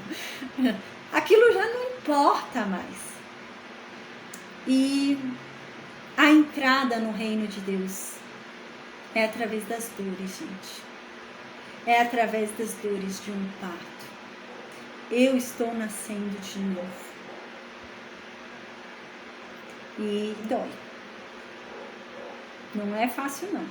Aquilo já não importa mais. E a entrada no reino de Deus é através das dores, gente. É através das dores de um parto. Eu estou nascendo de novo. E dói. Não é fácil, não.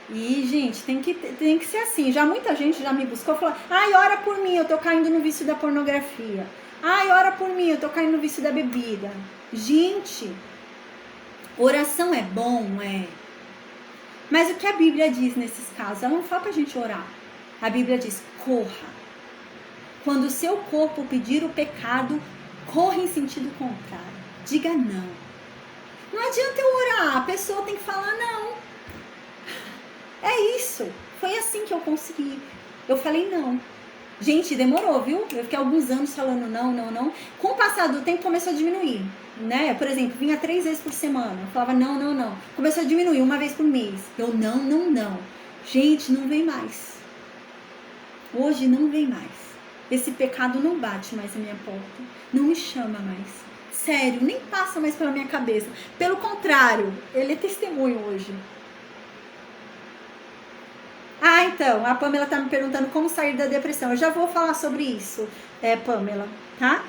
E, gente, tem que ser assim. Já muita gente já me buscou e falou, ai, ora por mim, eu tô caindo no vício da pornografia. Ai, ora por mim, eu tô caindo no vício da bebida. Gente, oração é bom, é. Mas o que a Bíblia diz nesses casos? Ela não fala pra gente orar. A Bíblia diz, corra. Quando o seu corpo pedir o pecado, corra em sentido contrário. Diga não. Não adianta eu orar, a pessoa tem que falar não. É isso. Foi assim que eu consegui. Eu falei não. Gente, demorou, viu? Eu fiquei alguns anos falando não. Com o passar do tempo começou a diminuir, né? Por exemplo, vinha 3 vezes por semana. Eu falava não. Começou a diminuir, 1 vez por mês. Eu não. Gente, não vem mais. Hoje não vem mais. Esse pecado não bate mais na minha porta. Não me chama mais. Sério, nem passa mais pela minha cabeça. Pelo contrário, ele é testemunho hoje. Ah, então, a Pamela tá me perguntando como sair da depressão. Eu já vou falar sobre isso, Pamela, tá?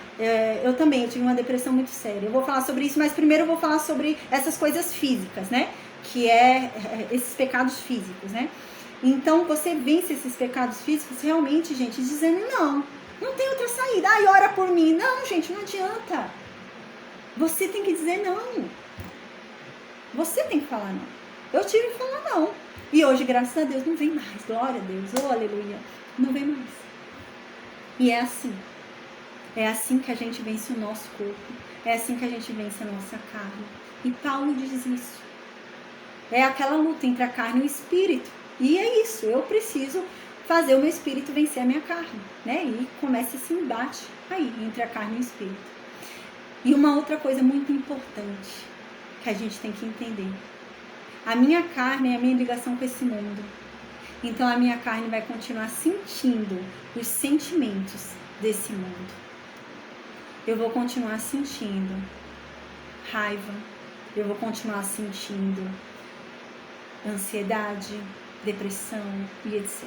Eu tive uma depressão muito séria. Eu vou falar sobre isso, mas primeiro eu vou falar sobre essas coisas físicas, né? Que esses pecados físicos, né? Então, você vence esses pecados físicos realmente, gente, dizendo não tem outra saída. Ai, ora por mim. Não, gente, não adianta. Você tem que dizer não. Você tem que falar não. Eu tive que falar não. E hoje, graças a Deus, não vem mais. Glória a Deus. Oh, aleluia. Não vem mais. E é assim. É assim que a gente vence o nosso corpo. É assim que a gente vence a nossa carne. E Paulo diz isso. É aquela luta entre a carne e o espírito. E é isso, eu preciso fazer o meu espírito vencer a minha carne, né? E começa esse embate aí, entre a carne e o espírito. E uma outra coisa muito importante que a gente tem que entender. A minha carne é a minha ligação com esse mundo. Então a minha carne vai continuar sentindo os sentimentos desse mundo. Eu vou continuar sentindo raiva, eu vou continuar sentindo ansiedade, depressão e etc.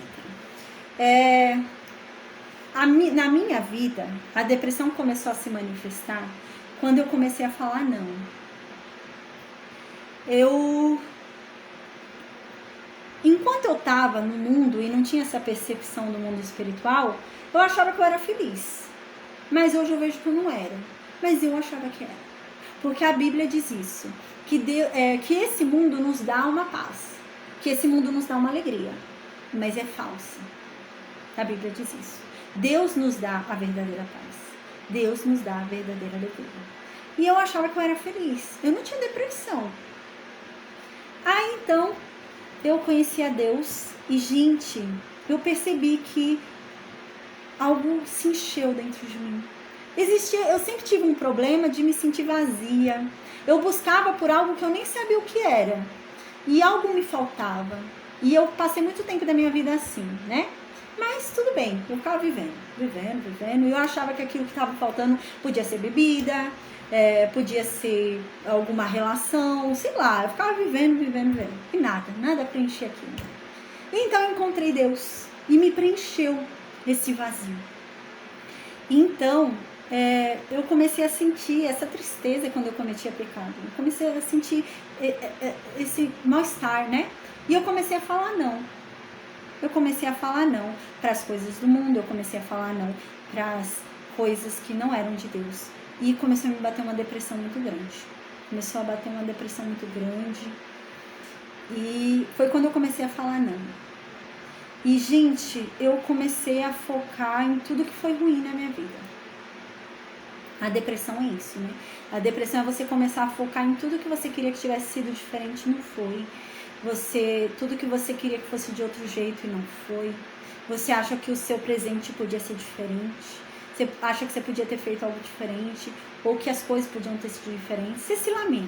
Na minha vida, a depressão começou a se manifestar quando eu comecei a falar não. Enquanto eu estava no mundo e não tinha essa percepção do mundo espiritual, eu achava que eu era feliz. Mas hoje eu vejo que eu não era. Mas eu achava que era. Porque a Bíblia diz isso, que esse mundo nos dá uma paz. Que esse mundo nos dá uma alegria, mas é falsa. A Bíblia diz isso. Deus nos dá a verdadeira paz. Deus nos dá a verdadeira alegria. E eu achava que eu era feliz. Eu não tinha depressão. Então, eu conheci a Deus e, gente, eu percebi que algo se encheu dentro de mim. Eu sempre tive um problema de me sentir vazia. Eu buscava por algo que eu nem sabia o que era. E algo me faltava. E eu passei muito tempo da minha vida assim, né? Mas tudo bem, eu ficava vivendo. E eu achava que aquilo que estava faltando podia ser bebida, podia ser alguma relação, sei lá. Eu ficava vivendo. E nada preenchia aquilo. Então eu encontrei Deus e me preencheu esse vazio. Então, eu comecei a sentir essa tristeza quando eu cometia pecado. Eu comecei a sentir esse mal-estar, né? E eu comecei a falar não. Eu comecei a falar não para as coisas do mundo, eu comecei a falar não para as coisas que não eram de Deus. E começou a me bater uma depressão muito grande. E foi quando eu comecei a falar não. E, gente, eu comecei a focar em tudo que foi ruim na minha vida. A depressão é isso, né? A depressão é você começar a focar em tudo que você queria que tivesse sido diferente, não foi. Tudo que você queria que fosse de outro jeito e não foi. Você acha que o seu presente podia ser diferente. Você acha que você podia ter feito algo diferente. Ou que as coisas podiam ter sido diferentes. Você se lamenta.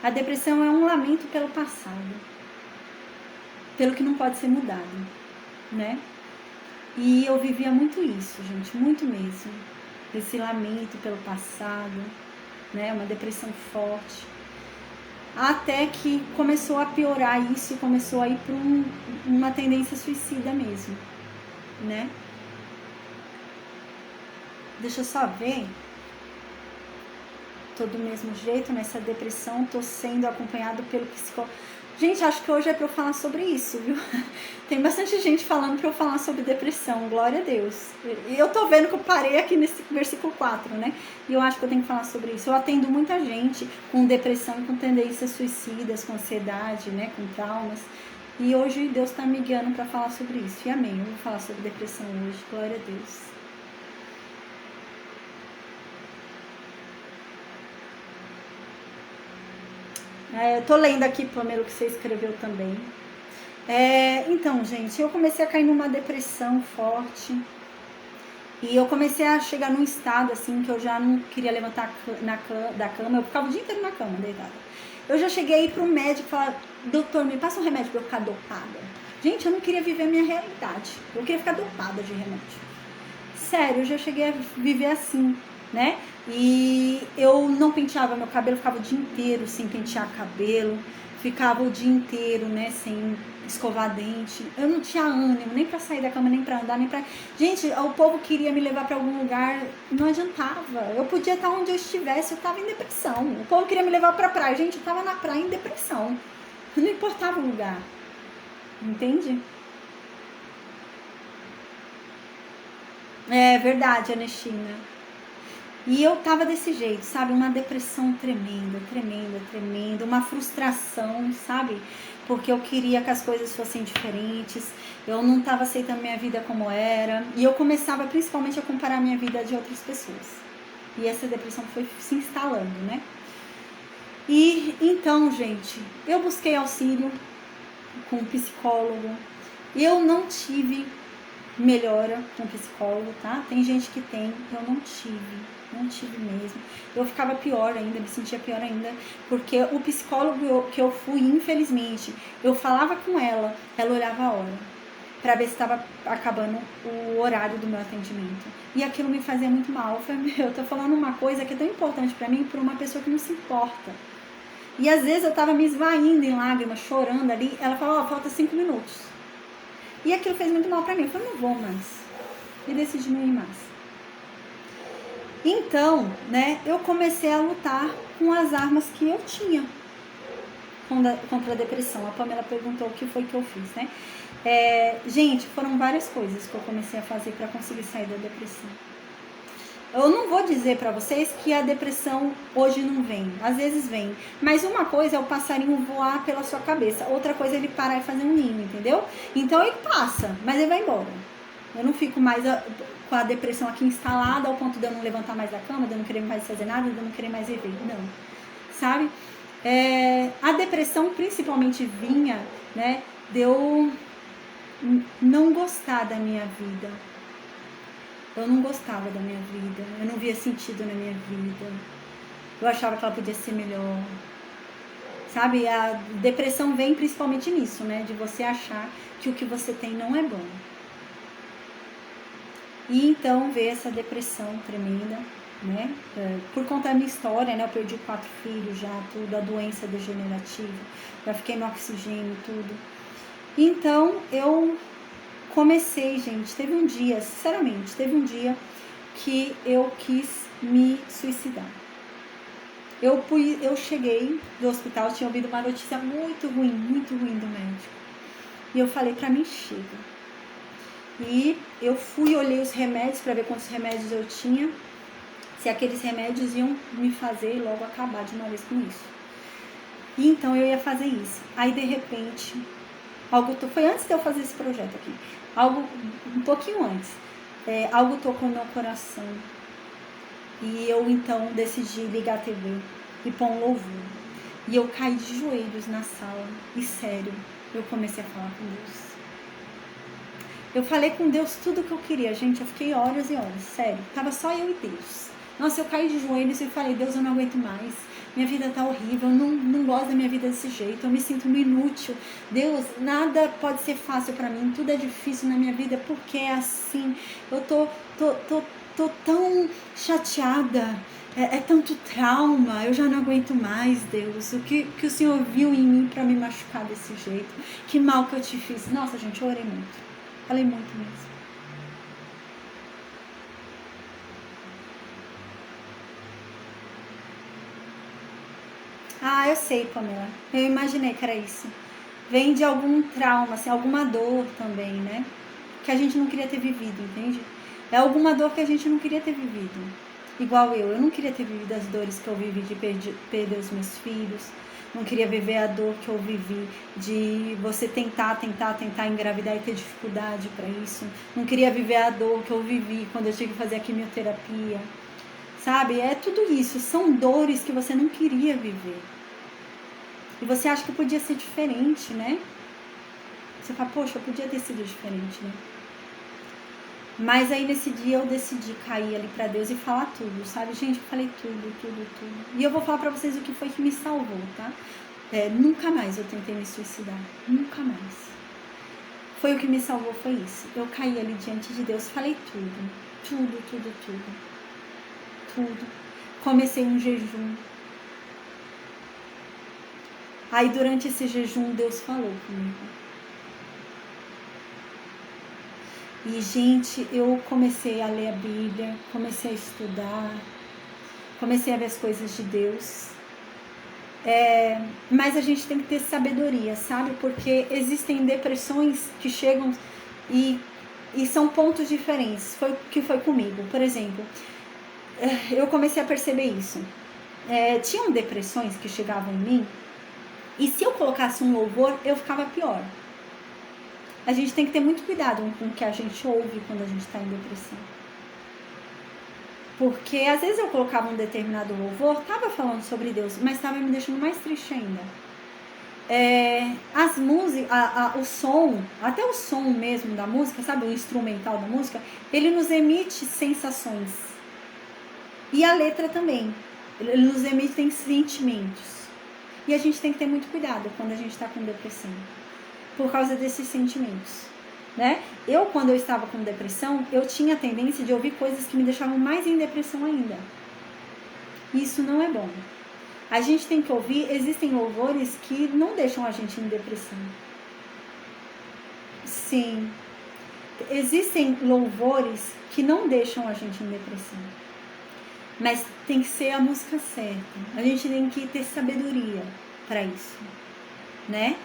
A depressão é um lamento pelo passado. Pelo que não pode ser mudado, né? E eu vivia muito isso, gente. Muito mesmo. Esse lamento pelo passado, né? Uma depressão forte. Até que começou a piorar isso e começou a ir para uma tendência suicida mesmo, né? Deixa eu só ver. Tô do mesmo jeito nessa depressão, tô sendo acompanhado pelo psicólogo. Gente, acho que hoje é pra eu falar sobre isso, viu? Tem bastante gente falando pra eu falar sobre depressão, glória a Deus. E eu tô vendo que eu parei aqui nesse versículo 4, né? E eu acho que eu tenho que falar sobre isso. Eu atendo muita gente com depressão, com tendências suicidas, com ansiedade, né? Com traumas. E hoje Deus tá me guiando pra falar sobre isso. E amém, eu vou falar sobre depressão hoje, glória a Deus. Eu tô lendo aqui, Pamela, o que você escreveu também. Então, gente, eu comecei a cair numa depressão forte. E eu comecei a chegar num estado, assim, que eu já não queria levantar da cama. Eu ficava o dia inteiro na cama, deitada. Eu já cheguei a ir pro médico e falar: doutor, me passa um remédio pra eu ficar dopada. Gente, eu não queria viver a minha realidade. Eu queria ficar dopada de remédio. Sério, eu já cheguei a viver assim, né? E eu não penteava meu cabelo, ficava o dia inteiro sem pentear cabelo, ficava o dia inteiro, né, sem escovar dente. Eu não tinha ânimo nem pra sair da cama, nem pra andar, nem pra... Gente, o povo queria me levar pra algum lugar, não adiantava. Eu podia estar onde eu estivesse, eu tava em depressão. O povo queria me levar pra praia, gente, eu tava na praia em depressão. Não importava o lugar. Entende? É verdade, Anestina. E eu tava desse jeito, sabe? Uma depressão tremenda, uma frustração, sabe? Porque eu queria que as coisas fossem diferentes, eu não tava aceitando minha vida como era, e eu começava principalmente a comparar minha vida de outras pessoas. E essa depressão foi se instalando, né? E então, gente, eu busquei auxílio com um psicólogo, e eu não tive melhora com psicólogo, tá? Tem gente que tem, eu não tive mesmo. Eu ficava pior ainda, me sentia pior ainda, porque o psicólogo que eu fui, infelizmente, eu falava com ela olhava a hora, pra ver se estava acabando o horário do meu atendimento. E aquilo me fazia muito mal. Eu falei, eu tô falando uma coisa que é tão importante pra mim, pra uma pessoa que não se importa. E às vezes eu tava me esvaindo em lágrimas, chorando ali, ela falou, falta 5 minutos. E aquilo fez muito mal pra mim. Eu falei, não vou mais. E decidi não ir mais. Então, né, eu comecei a lutar com as armas que eu tinha contra a depressão. A Pamela perguntou o que foi que eu fiz, né? Gente, foram várias coisas que eu comecei a fazer para conseguir sair da depressão. Eu não vou dizer para vocês que a depressão hoje não vem, às vezes vem, mas uma coisa é o passarinho voar pela sua cabeça, outra coisa é ele parar e fazer um ninho, entendeu? Então ele passa, mas ele vai embora. Eu não fico mais com a depressão aqui instalada ao ponto de eu não levantar mais da cama, de eu não querer mais fazer nada, de eu não querer mais viver, não, sabe? A depressão principalmente vinha, né, de eu não gostar da minha vida. Eu não gostava da minha vida, eu não via sentido na minha vida, eu achava que ela podia ser melhor, sabe? A depressão vem principalmente nisso, né? De você achar que o que você tem não é bom. E então veio essa depressão tremenda, né? Por conta da minha história, né? Eu perdi 4 filhos já, tudo, a doença degenerativa, já fiquei no oxigênio, tudo. Então eu comecei, gente, teve um dia, sinceramente, teve um dia que eu quis me suicidar. Eu cheguei do hospital, tinha ouvido uma notícia muito ruim do médico. E eu falei, pra mim chega. E eu fui, olhei os remédios para ver quantos remédios eu tinha, se aqueles remédios iam me fazer logo acabar de uma vez com isso. E então eu ia fazer isso. Aí de repente, foi antes de eu fazer esse projeto aqui, algo um pouquinho antes, algo tocou no meu coração. E eu então decidi ligar a TV e pôr um louvor. E eu caí de joelhos na sala. E sério, eu comecei a falar com Deus. Eu falei com Deus tudo que eu queria, gente. Eu fiquei horas e horas, sério. Tava só eu e Deus. Nossa, eu caí de joelhos e falei, Deus, eu não aguento mais. Minha vida tá horrível, eu não gosto da minha vida desse jeito. Eu me sinto inútil. Deus, nada pode ser fácil pra mim. Tudo é difícil na minha vida porque é assim. Eu tô tão chateada, é tanto trauma, eu já não aguento mais, Deus, o que o Senhor viu em mim para me machucar desse jeito, que mal que eu te fiz. Nossa, gente, eu orei muito, falei muito mesmo. Ah, eu sei, Pamela, eu imaginei que era isso. Vem de algum trauma, assim, alguma dor também, né, que a gente não queria ter vivido, entende? É alguma dor que a gente não queria ter vivido. Igual eu não queria ter vivido as dores que eu vivi de perder os meus filhos. Não queria viver a dor que eu vivi de você tentar engravidar e ter dificuldade para isso. Não queria viver a dor que eu vivi quando eu tive que fazer a quimioterapia. Sabe? É tudo isso. São dores que você não queria viver. E você acha que podia ser diferente, né? Você fala, poxa, podia ter sido diferente, né? Mas aí nesse dia eu decidi cair ali pra Deus e falar tudo, sabe? Gente, eu falei tudo. E eu vou falar pra vocês o que foi que me salvou, tá? Nunca mais eu tentei me suicidar. Nunca mais. Foi o que me salvou, foi isso. Eu caí ali diante de Deus, falei tudo. Comecei um jejum. Aí durante esse jejum Deus falou comigo. E, gente, eu comecei a ler a Bíblia, comecei a estudar, comecei a ver as coisas de Deus. Mas a gente tem que ter sabedoria, sabe? Porque existem depressões que chegam e são pontos diferentes. Foi o que foi comigo. Por exemplo, eu comecei a perceber isso. Tinham depressões que chegavam em mim e se eu colocasse um louvor, eu ficava pior. A gente tem que ter muito cuidado com o que a gente ouve quando a gente está em depressão. Porque às vezes eu colocava um determinado louvor, estava falando sobre Deus, mas estava me deixando mais triste ainda. As músicas, o som, até o som mesmo da música, sabe, o instrumental da música, ele nos emite sensações. E a letra também, ele nos emite sentimentos. E a gente tem que ter muito cuidado quando a gente está com depressão, por causa desses sentimentos, né? Quando eu estava com depressão, eu tinha a tendência de ouvir coisas que me deixavam mais em depressão ainda. Isso não é bom. A gente tem que ouvir, existem louvores que não deixam a gente em depressão. Sim. Existem louvores que não deixam a gente em depressão. Mas tem que ser a música certa. A gente tem que ter sabedoria para isso, né?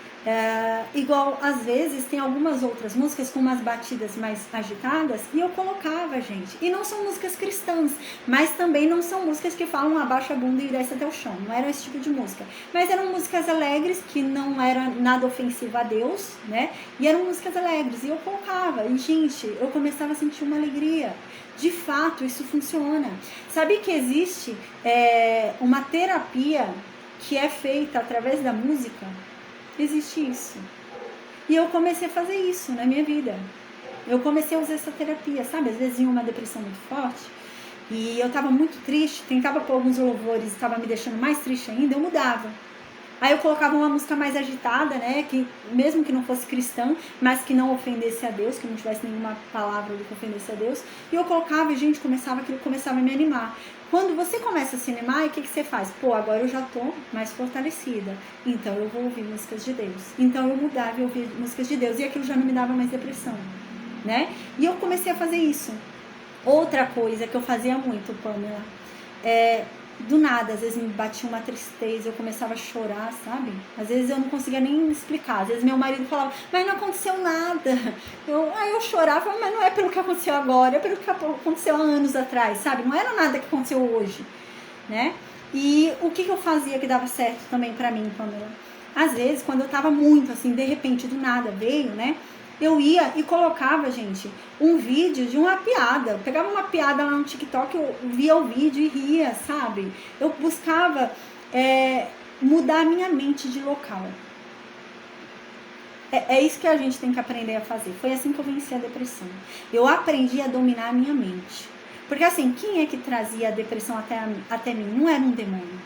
Igual, às vezes, tem algumas outras músicas com umas batidas mais agitadas e eu colocava, gente. E não são músicas cristãs, mas também não são músicas que falam abaixa a bunda e desce até o chão. Não era esse tipo de música. Mas eram músicas alegres, que não era nada ofensivo a Deus, né? E eram músicas alegres. E eu colocava. E, gente, eu começava a sentir uma alegria. De fato, isso funciona. Sabe que existe uma terapia que é feita através da música? Existe isso. E eu comecei a fazer isso na minha vida. Eu comecei a usar essa terapia, sabe? Às vezes vinha uma depressão muito forte e eu tava muito triste, tentava pôr alguns louvores, estava me deixando mais triste ainda, eu mudava. Aí eu colocava uma música mais agitada, né? Que, mesmo que não fosse cristã, mas que não ofendesse a Deus, que não tivesse nenhuma palavra que ofendesse a Deus. E eu colocava e, gente, aquilo começava a me animar. Quando você começa a se animar, o que você faz? Pô, agora eu já tô mais fortalecida. Então eu vou ouvir músicas de Deus. Então eu mudava e ouvia músicas de Deus. E aquilo já não me dava mais depressão, né? E eu comecei a fazer isso. Outra coisa que eu fazia muito, Pamela, do nada, às vezes me batia uma tristeza, eu começava a chorar, sabe? Às vezes eu não conseguia nem explicar. Às vezes meu marido falava, mas não aconteceu nada. Aí eu chorava, mas não é pelo que aconteceu agora, é pelo que aconteceu há anos atrás, sabe? Não era nada que aconteceu hoje, né? E o que eu fazia que dava certo também pra mim, Pamela? Às vezes, quando eu tava muito assim, de repente, do nada veio, né? Eu ia e colocava, gente, um vídeo de uma piada. Eu pegava uma piada lá no TikTok, eu via o vídeo e ria, sabe? Eu buscava mudar a minha mente de local. É isso que a gente tem que aprender a fazer. Foi assim que eu venci a depressão. Eu aprendi a dominar a minha mente. Porque assim, quem é que trazia a depressão até mim? Não era um demônio.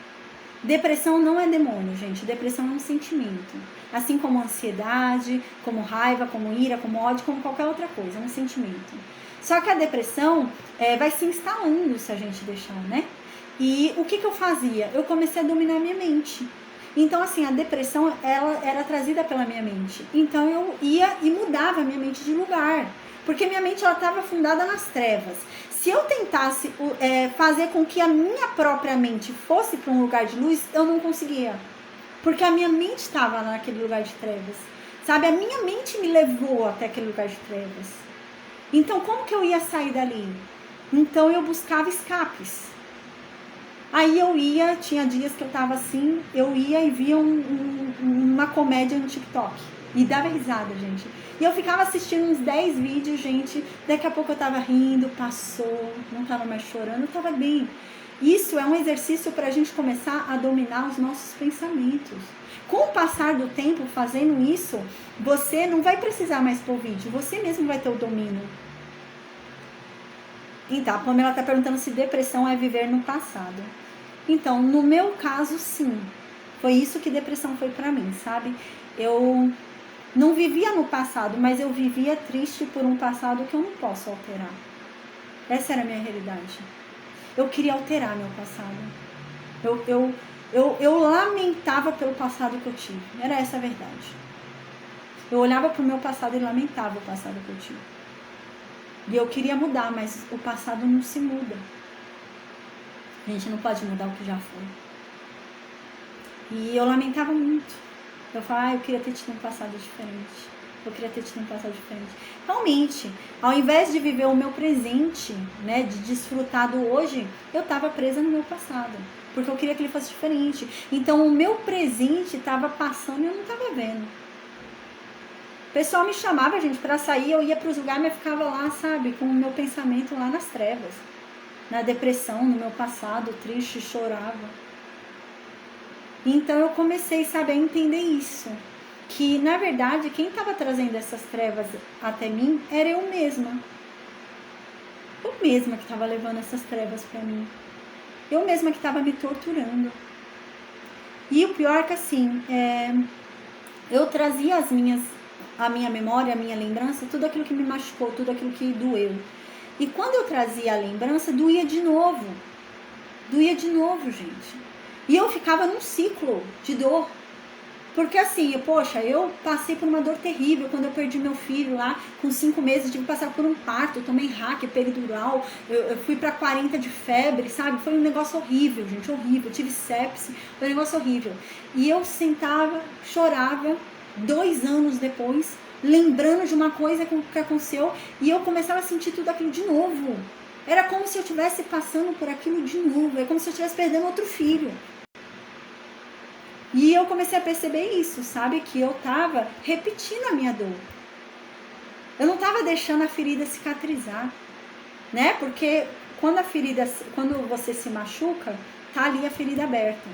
Depressão não é demônio, gente. Depressão é um sentimento. Assim como ansiedade, como raiva, como ira, como ódio, como qualquer outra coisa. É um sentimento. Só que a depressão vai se instalando se a gente deixar, né? E o que eu fazia? Eu comecei a dominar a minha mente. Então, assim, a depressão, ela era trazida pela minha mente. Então, eu ia e mudava a minha mente de lugar. Porque minha mente, ela estava fundada nas trevas. Se eu tentasse fazer com que a minha própria mente fosse para um lugar de luz, eu não conseguia. Porque a minha mente estava naquele lugar de trevas. Sabe, a minha mente me levou até aquele lugar de trevas. Então, como que eu ia sair dali? Então, eu buscava escapes. Aí eu ia, tinha dias que eu tava assim, eu ia e via uma comédia no TikTok. E dava risada, gente. E eu ficava assistindo uns 10 vídeos, gente. Daqui a pouco eu tava rindo, passou, não tava mais chorando, eu tava bem. Isso é um exercício pra gente começar a dominar os nossos pensamentos. Com o passar do tempo fazendo isso, você não vai precisar mais pôr vídeo, você mesmo vai ter o domínio. Então, a Pamela tá perguntando se depressão é viver no passado. Então, no meu caso, sim. Foi isso que depressão foi pra mim, sabe? Eu não vivia no passado, mas eu vivia triste por um passado que eu não posso alterar. Essa era a minha realidade. Eu queria alterar meu passado. Eu lamentava pelo passado que eu tive. Era essa a verdade. Eu olhava pro meu passado e lamentava o passado que eu tive. E eu queria mudar, mas o passado não se muda. A gente não pode mudar o que já foi. E eu lamentava muito. Eu falava, eu queria ter tido um passado diferente. Eu queria ter tido um passado diferente. Realmente, ao invés de viver o meu presente, né, de desfrutar do hoje, eu estava presa no meu passado. Porque eu queria que ele fosse diferente. Então, o meu presente estava passando e eu não estava vendo. O pessoal me chamava, gente, para sair, eu ia para os lugares, mas eu ficava lá, sabe, com o meu pensamento lá nas trevas. Na depressão, no meu passado, triste, chorava. Então eu comecei, sabe, a entender isso. Que, na verdade, quem estava trazendo essas trevas até mim era eu mesma. Eu mesma que estava levando essas trevas para mim. Eu mesma que estava me torturando. E o pior é que, assim, eu trazia a minha memória, a minha lembrança, tudo aquilo que me machucou, tudo aquilo que doeu. E quando eu trazia a lembrança, doía de novo. Doía de novo, gente. E eu ficava num ciclo de dor. Porque assim, poxa, eu passei por uma dor terrível quando eu perdi meu filho lá com 5 meses, tive que passar por um parto, eu tomei hack peridural, eu fui pra 40 de febre, sabe? Foi um negócio horrível, gente, horrível. Eu tive sepse, foi um negócio horrível. E eu sentava, chorava, 2 anos depois, lembrando de uma coisa que aconteceu, e eu começava a sentir tudo aquilo de novo. Era como se eu estivesse passando por aquilo de novo, é como se eu estivesse perdendo outro filho. E eu comecei a perceber isso, sabe? Que eu tava repetindo a minha dor. Eu não tava deixando a ferida cicatrizar, né? Porque quando você se machuca, tá ali a ferida aberta.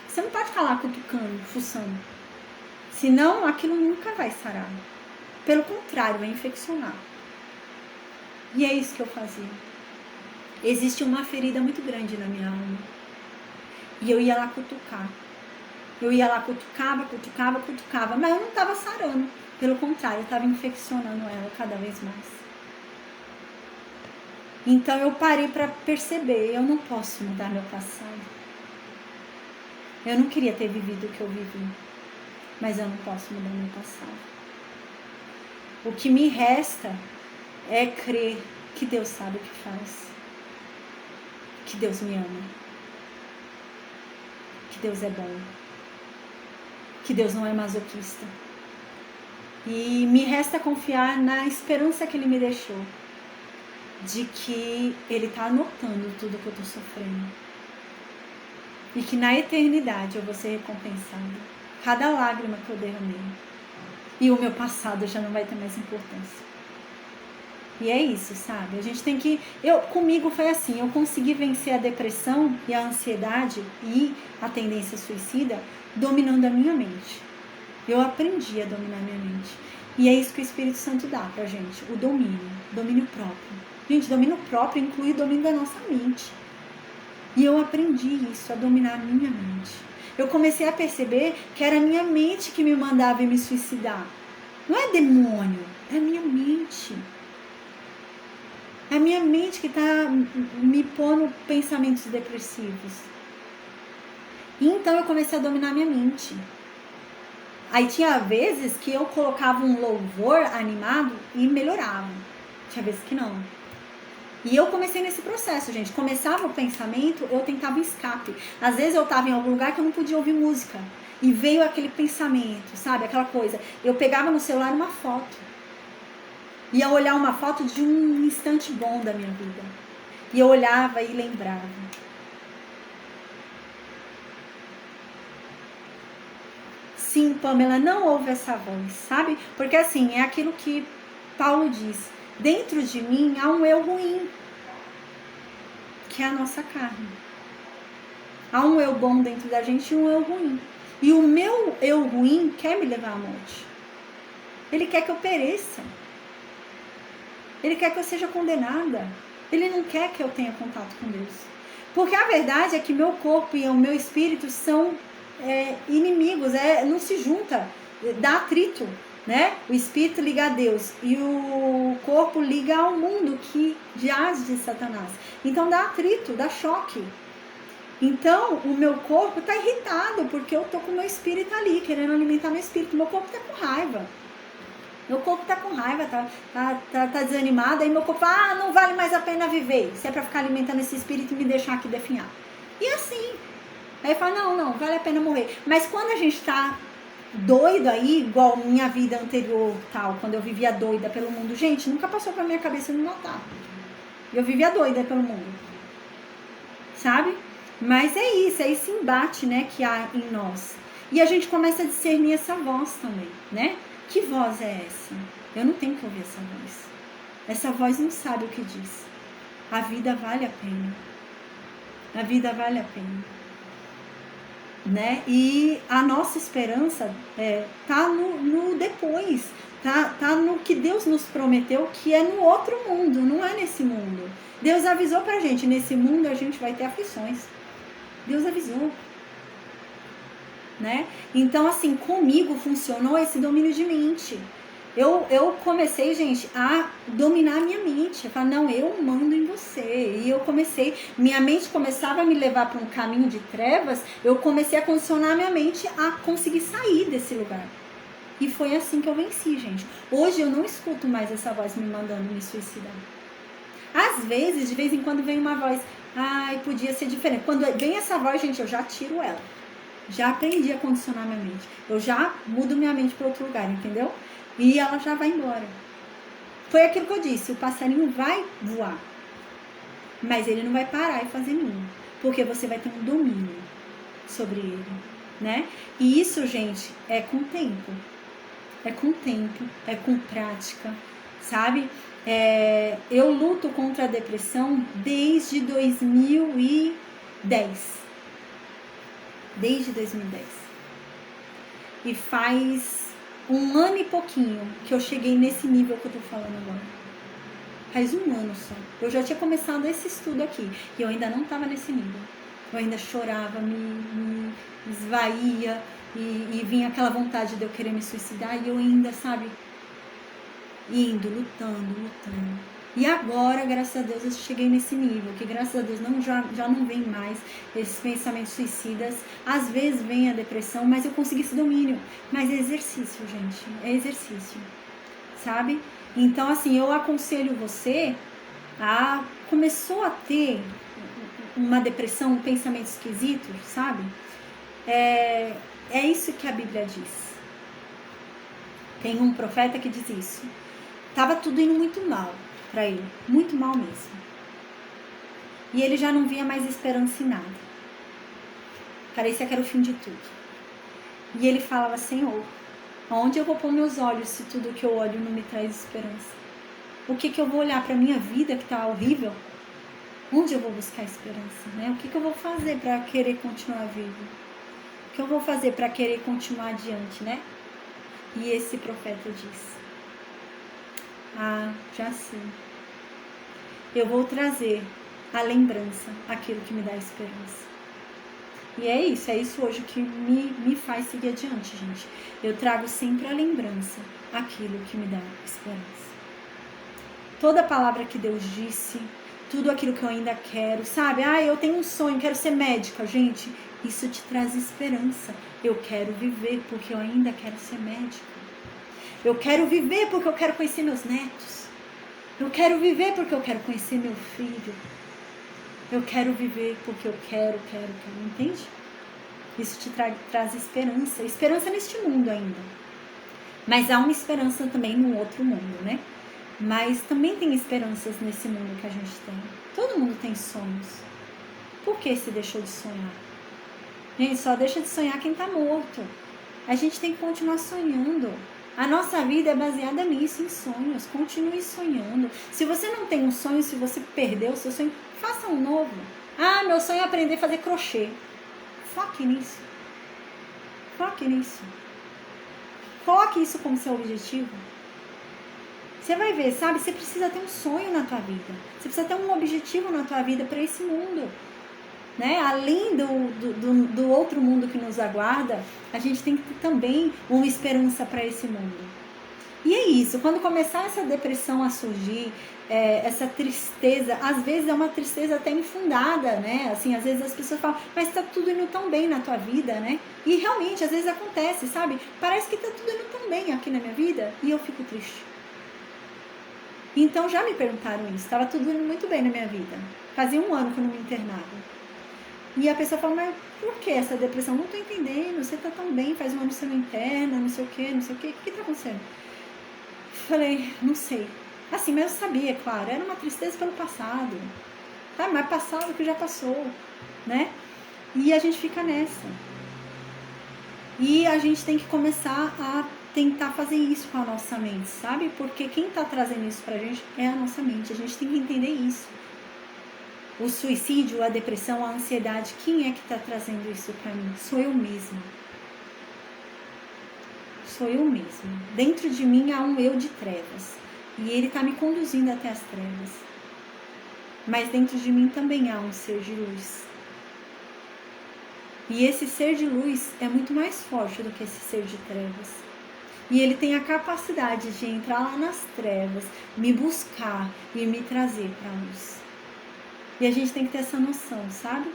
Você não pode ficar lá cutucando, fuçando. Senão, aquilo nunca vai sarar. Pelo contrário, vai infeccionar. E é isso que eu fazia. Existe uma ferida muito grande na minha alma. E eu ia lá cutucar. Eu ia lá, cutucava, mas eu não estava sarando. Pelo contrário, eu estava infeccionando ela cada vez mais. Então eu parei para perceber, eu não posso mudar meu passado. Eu não queria ter vivido o que eu vivi, mas eu não posso mudar meu passado. O que me resta é crer que Deus sabe o que faz, que Deus me ama, que Deus é bom, que Deus não é masoquista. E me resta confiar na esperança que Ele me deixou, de que Ele está anotando tudo que eu estou sofrendo. E que na eternidade eu vou ser recompensada. Cada lágrima que eu derramei. E o meu passado já não vai ter mais importância. E é isso, sabe? A gente tem que... Comigo foi assim, eu consegui vencer a depressão e a ansiedade e a tendência suicida dominando a minha mente. Eu aprendi a dominar minha mente. E é isso que o Espírito Santo dá pra gente, o domínio próprio. Gente, domínio próprio inclui o domínio da nossa mente. E eu aprendi isso, a dominar a minha mente. Eu comecei a perceber que era a minha mente que me mandava me suicidar. Não é demônio, é a minha mente. É a minha mente que está me pondo pensamentos depressivos. E então eu comecei a dominar a minha mente. Aí tinha vezes que eu colocava um louvor animado e melhorava. Tinha vezes que não. E eu comecei nesse processo, gente. Começava o pensamento, eu tentava um escape. Às vezes eu estava em algum lugar que eu não podia ouvir música. E veio aquele pensamento, sabe? Aquela coisa. Eu pegava no celular uma foto. Ia olhar uma foto de um instante bom da minha vida. E eu olhava e lembrava. Sim, Pamela, não ouve essa voz, sabe? Porque assim, é aquilo que Paulo diz. Dentro de mim há um eu ruim, que é a nossa carne. Há um eu bom dentro da gente e um eu ruim. E o meu eu ruim quer me levar à morte. Ele quer que eu pereça. Ele quer que eu seja condenada. Ele não quer que eu tenha contato com Deus. Porque a verdade é que meu corpo e o meu espírito são inimigos, não se junta, dá atrito. Né? O espírito liga a Deus e o corpo liga ao mundo que jaz de Satanás. Então dá atrito, dá choque. Então o meu corpo está irritado porque eu tô com o meu espírito ali, querendo alimentar meu espírito. Meu corpo está com raiva. Meu corpo está com raiva, tá desanimado. Aí meu corpo fala, não vale mais a pena viver. Se é para ficar alimentando esse espírito e me deixar aqui definhar. E assim. Aí fala, não, vale a pena morrer. Mas quando a gente está doido aí, igual minha vida anterior, tal, quando eu vivia doida pelo mundo, gente, nunca passou pra minha cabeça me matar. Eu vivia doida pelo mundo, sabe? Mas é isso, é esse embate, né, que há em nós. E a gente começa a discernir essa voz também, né? Que voz é essa? Eu não tenho que ouvir essa voz. Essa voz não sabe o que diz. A vida vale a pena. A vida vale a pena. Né? E a nossa esperança tá no depois, tá no que Deus nos prometeu, que é no outro mundo, não é nesse mundo. Deus avisou pra gente, nesse mundo a gente vai ter aflições. Deus avisou. Né? Então, assim, comigo funcionou esse domínio de mente. Eu comecei, gente, a dominar a minha mente. Eu falei, não, eu mando em você. E eu comecei, minha mente começava a me levar para um caminho de trevas. Eu comecei a condicionar a minha mente a conseguir sair desse lugar. E foi assim que eu venci, gente. Hoje eu não escuto mais essa voz me mandando me suicidar. Às vezes, de vez em quando vem uma voz, ai, podia ser diferente. Quando vem essa voz, gente, eu já tiro ela. Já aprendi a condicionar minha mente. Eu já mudo minha mente para outro lugar, entendeu? E ela já vai embora. Foi aquilo que eu disse, o passarinho vai voar. Mas ele não vai parar e fazer ninho. Porque você vai ter um domínio sobre ele, né? E isso, gente, é com tempo. É com tempo, é com prática, sabe? Eu luto contra a depressão desde 2010. Desde 2010. E faz 1 ano e pouquinho que eu cheguei nesse nível que eu tô falando agora. Faz 1 ano só. Eu já tinha começado esse estudo aqui. E eu ainda não tava nesse nível. Eu ainda chorava, me esvaía e vinha aquela vontade de eu querer me suicidar e eu ainda, sabe, indo, lutando. E agora, graças a Deus, eu cheguei nesse nível, que graças a Deus já não vem mais esses pensamentos suicidas. Às vezes vem a depressão, mas eu consegui esse domínio. Mas é exercício, gente, é exercício, sabe? Então, assim, eu aconselho você a... Começou a ter uma depressão, um pensamento esquisito, sabe? É isso que a Bíblia diz. Tem um profeta que diz isso. Tava tudo indo muito mal para ele, muito mal mesmo. E ele já não via mais esperança em nada. Parecia que era o fim de tudo. E ele falava: Senhor, aonde eu vou pôr meus olhos se tudo que eu olho não me traz esperança? O que eu vou olhar para minha vida que tá horrível? Onde eu vou buscar esperança, né? O que eu vou fazer para querer continuar vivo? O que eu vou fazer para querer continuar adiante, né? E esse profeta diz: ah, já sei. Eu vou trazer a lembrança, aquilo que me dá esperança. E é isso hoje que me faz seguir adiante, gente. Eu trago sempre a lembrança, aquilo que me dá esperança. Toda palavra que Deus disse, tudo aquilo que eu ainda quero, sabe? Ah, eu tenho um sonho, quero ser médica. Gente, isso te traz esperança. Eu quero viver porque eu ainda quero ser médica. Eu quero viver porque eu quero conhecer meus netos. Eu quero viver porque eu quero conhecer meu filho. Eu quero viver porque eu quero, entende? Isso te traz esperança. Esperança neste mundo ainda. Mas há uma esperança também no outro mundo, né? Mas também tem esperanças nesse mundo que a gente tem. Todo mundo tem sonhos. Por que se deixou de sonhar? Gente, só deixa de sonhar quem tá morto. A gente tem que continuar sonhando. A nossa vida é baseada nisso, em sonhos. Continue sonhando. Se você não tem um sonho, se você perdeu o seu sonho, faça um novo. Ah, meu sonho é aprender a fazer crochê. Foque nisso. Foque nisso. Coloque isso como seu objetivo. Você vai ver, sabe? Você precisa ter um sonho na tua vida. Você precisa ter um objetivo na tua vida para esse mundo. Né? Além do outro mundo que nos aguarda, a gente tem que ter também uma esperança para esse mundo. E é isso, quando começar essa depressão a surgir, essa tristeza, às vezes é uma tristeza até infundada, né? Assim, às vezes as pessoas falam, mas tá tudo indo tão bem na tua vida, né? E realmente, às vezes acontece, sabe? Parece que tá tudo indo tão bem aqui na minha vida e eu fico triste. Então já me perguntaram isso, estava tudo indo muito bem na minha vida. Fazia 1 ano que eu não me internava. E a pessoa fala, mas por que essa depressão? Não tô entendendo, você tá tão bem, faz 1 ano que você não interna, não sei o que, o que tá acontecendo? Falei, não sei. Assim, mas eu sabia, claro, era uma tristeza pelo passado. Tá, mas passado que já passou, né? E a gente fica nessa. E a gente tem que começar a tentar fazer isso com a nossa mente, sabe? Porque quem tá trazendo isso pra gente é a nossa mente. A gente tem que entender isso. O suicídio, a depressão, a ansiedade, quem é que tá trazendo isso pra mim? Sou eu mesma. Sou eu mesma. Dentro de mim há um eu de trevas. E ele tá me conduzindo até as trevas. Mas dentro de mim também há um ser de luz. E esse ser de luz é muito mais forte do que esse ser de trevas. E ele tem a capacidade de entrar lá nas trevas, me buscar e me trazer para a luz. E a gente tem que ter essa noção, sabe?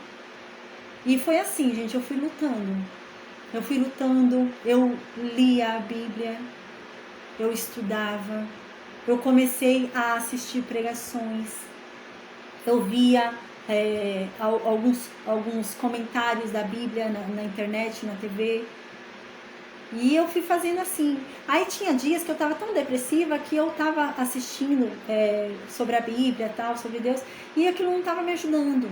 E foi assim, gente, eu fui lutando. Eu lia a Bíblia, eu estudava, eu comecei a assistir pregações, eu via alguns comentários da Bíblia na internet, na TV. E eu fui fazendo assim. Aí tinha dias que eu tava tão depressiva que eu tava assistindo sobre a Bíblia, tal, sobre Deus, e aquilo não tava me ajudando.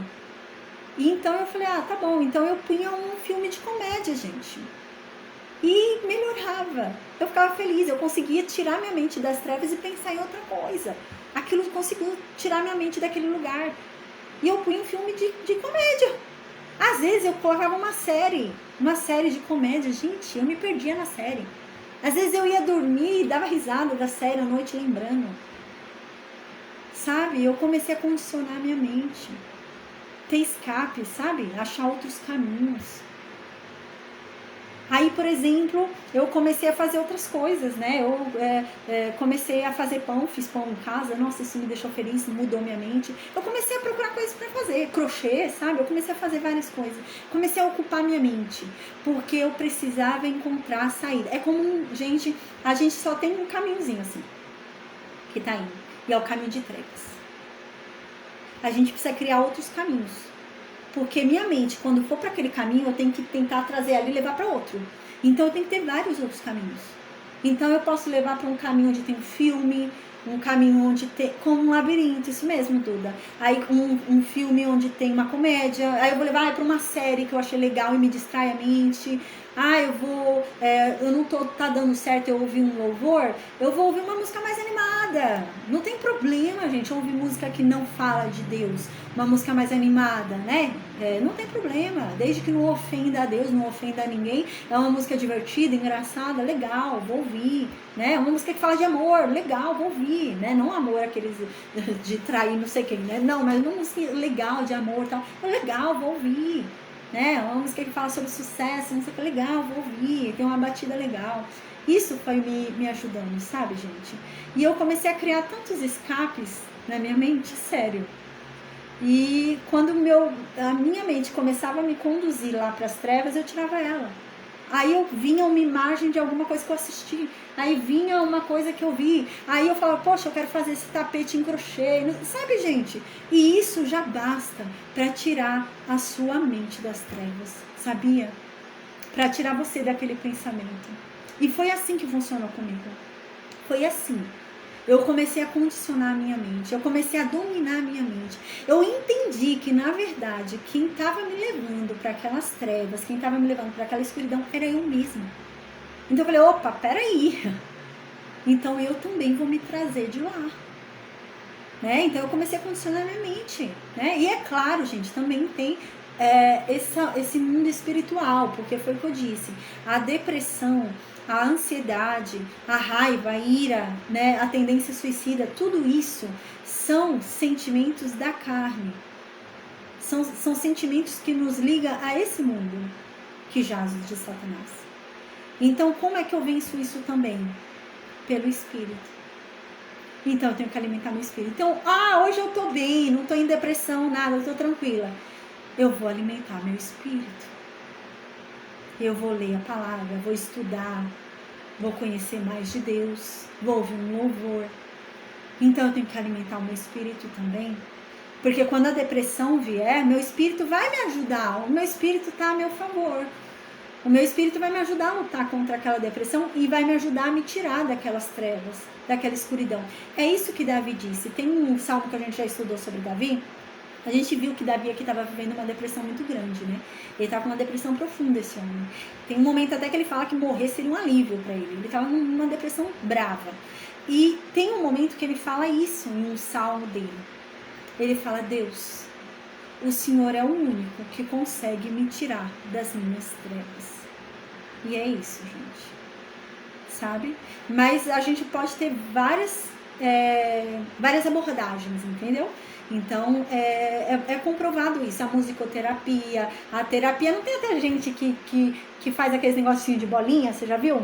E então eu falei, tá bom. Então eu punha um filme de comédia, gente. E melhorava. Eu ficava feliz, eu conseguia tirar minha mente das trevas e pensar em outra coisa. Aquilo conseguiu tirar minha mente daquele lugar. E eu punha um filme de comédia. Às vezes eu colocava uma série de comédia. Gente, eu me perdia na série. Às vezes eu ia dormir e dava risada da série à noite lembrando. Sabe? Eu comecei a condicionar minha mente. Ter escape, sabe? Achar outros caminhos. Aí, por exemplo, eu comecei a fazer outras coisas, né? Eu comecei a fazer pão, fiz pão em casa. Nossa, isso me deixou feliz, mudou minha mente. Eu comecei a procurar coisas para fazer, crochê, sabe? Eu comecei a fazer várias coisas. Comecei a ocupar minha mente, porque eu precisava encontrar a saída. É como, gente, a gente só tem um caminhozinho assim, que tá indo. E é o caminho de trevas. A gente precisa criar outros caminhos. Porque minha mente, quando for para aquele caminho, eu tenho que tentar trazer ela e levar para outro. Então eu tenho que ter vários outros caminhos. Então eu posso levar para um caminho onde tem um filme, um caminho onde tem, como um labirinto, isso mesmo, Duda. Aí um filme onde tem uma comédia, aí eu vou levar para uma série que eu achei legal e me distrai a mente. Eu não tá dando certo eu ouvir um louvor, eu vou ouvir uma música mais animada. Não tem problema, gente, ouvir música que não fala de Deus, uma música mais animada, né? Não tem problema, desde que não ofenda a Deus, não ofenda a ninguém. É uma música divertida, engraçada, legal, vou ouvir, né? Uma música que fala de amor, legal, vou ouvir, né? Não amor aqueles de trair não sei quem, né? Não, mas uma música legal de amor e tal, legal, vou ouvir, né? Uma música que fala sobre sucesso, não sei o que, legal, vou ouvir, tem uma batida legal. Isso foi me ajudando, sabe, gente? E eu comecei a criar tantos escapes na minha mente, sério. E quando a minha mente começava a me conduzir lá para as trevas, eu tirava ela. Aí eu vinha uma imagem de alguma coisa que eu assisti. Aí vinha uma coisa que eu vi. Aí eu falava, poxa, eu quero fazer esse tapete em crochê. Sabe, gente? E isso já basta para tirar a sua mente das trevas. Sabia? Para tirar você daquele pensamento. E foi assim que funcionou comigo. Foi assim. Eu comecei a condicionar a minha mente, eu comecei a dominar a minha mente. Eu entendi que, na verdade, quem estava me levando para aquelas trevas, quem estava me levando para aquela escuridão, era eu mesma. Então eu falei, opa, peraí. Então eu também vou me trazer de lá. Né? Então eu comecei a condicionar a minha mente. Né? E é claro, gente, também tem esse mundo espiritual, porque foi o que eu disse. A depressão, a ansiedade, a raiva, a ira, né, a tendência suicida, tudo isso são sentimentos da carne. São sentimentos que nos ligam a esse mundo que jaz de Satanás. Então, como é que eu venço isso também? Pelo Espírito. Então, eu tenho que alimentar meu Espírito. Então, hoje eu tô bem, não tô em depressão, nada, eu tô tranquila. Eu vou alimentar meu Espírito. Eu vou ler a palavra, vou estudar, vou conhecer mais de Deus, vou ouvir um louvor. Então eu tenho que alimentar o meu espírito também. Porque quando a depressão vier, meu espírito vai me ajudar. O meu espírito está a meu favor. O meu espírito vai me ajudar a lutar contra aquela depressão e vai me ajudar a me tirar daquelas trevas, daquela escuridão. É isso que Davi disse. Tem um salmo que a gente já estudou sobre Davi. A gente viu que Davi aqui estava vivendo uma depressão muito grande, né? Ele estava com uma depressão profunda, esse homem. Tem um momento até que ele fala que morrer seria um alívio para ele. Ele estava numa depressão brava. E tem um momento que ele fala isso em um salmo dele. Ele fala, Deus, o Senhor é o único que consegue me tirar das minhas trevas. E é isso, gente. Sabe? Mas a gente pode ter várias abordagens, entendeu? Então, é comprovado isso, a musicoterapia, a terapia, não tem até gente que faz aqueles negocinhos de bolinha, você já viu?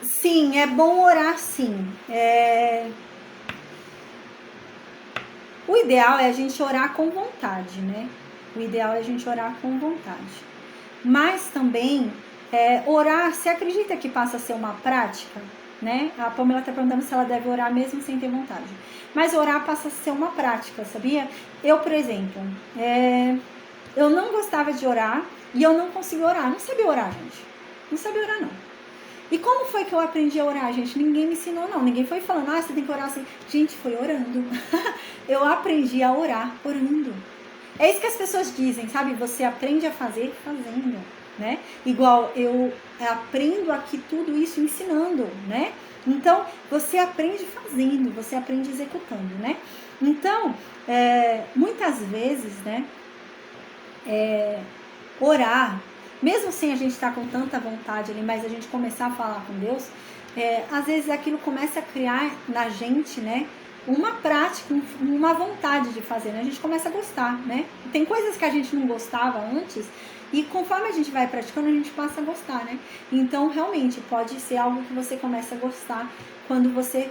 Sim, é bom orar sim. O ideal é a gente orar com vontade, né? O ideal é a gente orar com vontade. Mas também, orar, você acredita que passa a ser uma prática? Né? A Pamela está perguntando se ela deve orar mesmo sem ter vontade. Mas orar passa a ser uma prática, sabia? Eu, por exemplo, eu não gostava de orar e eu não conseguia orar. Não sabia orar, gente. Não sabia orar, não. E como foi que eu aprendi a orar, gente? Ninguém me ensinou, não. Ninguém foi falando, você tem que orar assim. Gente, foi orando. Eu aprendi a orar orando. É isso que as pessoas dizem, sabe? Você aprende a fazer fazendo. Né? Igual eu aprendo aqui tudo isso ensinando, né? Então, você aprende fazendo, você aprende executando, né? Então, muitas vezes, né? Orar, mesmo sem a gente estar com tanta vontade ali, mas a gente começar a falar com Deus, às vezes aquilo começa a criar na gente, né? uma prática, uma vontade de fazer, né? A gente começa a gostar, né? Tem coisas que a gente não gostava antes e conforme a gente vai praticando, a gente passa a gostar, né? Então, realmente, pode ser algo que você começa a gostar quando você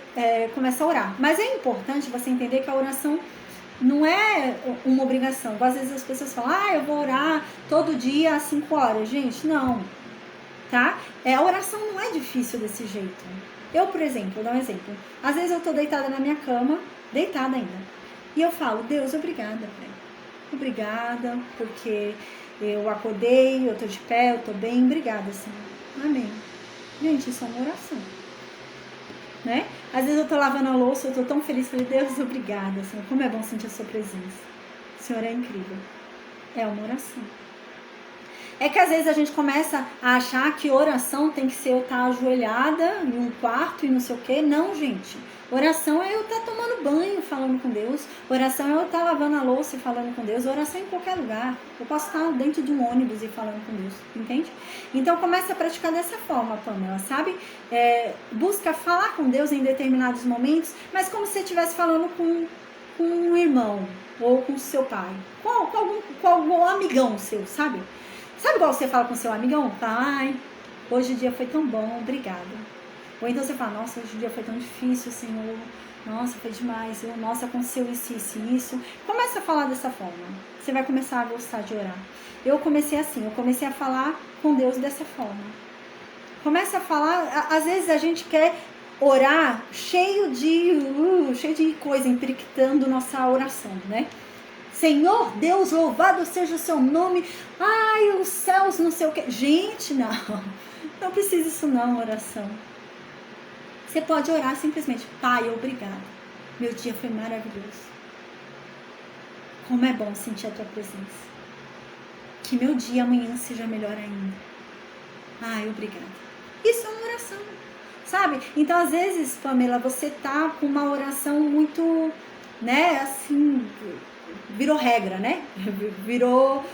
começa a orar. Mas é importante você entender que a oração não é uma obrigação. Às vezes as pessoas falam, eu vou orar todo dia às 5 horas. Gente, não, tá? A oração não é difícil desse jeito. Eu, por exemplo, vou dar um exemplo. Às vezes eu tô deitada na minha cama, deitada ainda, e eu falo, Deus, obrigada, Pai. Obrigada, porque eu acordei, eu tô de pé, eu tô bem, obrigada, Senhor. Amém. Gente, isso é uma oração, né? Às vezes eu tô lavando a louça, eu tô tão feliz, falei, Deus, obrigada, Senhor. Como é bom sentir a sua presença. O Senhor é incrível. É uma oração. É que às vezes a gente começa a achar que oração tem que ser eu estar ajoelhada em um quarto e não sei o quê. Não, gente. Oração é eu estar tomando banho falando com Deus. Oração é eu estar lavando a louça e falando com Deus. Oração é em qualquer lugar. Eu posso estar dentro de um ônibus e falando com Deus. Entende? Então começa a praticar dessa forma, Pamela, sabe? Busca falar com Deus em determinados momentos, mas como se você estivesse falando com um irmão ou com seu pai. Com algum amigão seu, sabe? Sabe igual você fala com seu amigão? Ai, hoje o dia foi tão bom, obrigada. Ou então você fala, nossa, hoje o dia foi tão difícil, Senhor. Nossa, foi demais. Nossa, aconteceu isso, isso e isso. Começa a falar dessa forma. Você vai começar a gostar de orar. Eu comecei assim, eu comecei a falar com Deus dessa forma. Começa a falar, às vezes a gente quer orar cheio de coisa impactando nossa oração, né? Senhor Deus, louvado seja o seu nome. Ai, os céus, não sei o que. Gente, não precisa isso não, oração. Você pode orar simplesmente, Pai, obrigado. Meu dia foi maravilhoso. Como é bom sentir a tua presença. Que meu dia amanhã seja melhor ainda. Ai, obrigada. Isso é uma oração, sabe? Então, às vezes, Pamela, você tá com uma oração muito, né, assim, virou regra, né? Virou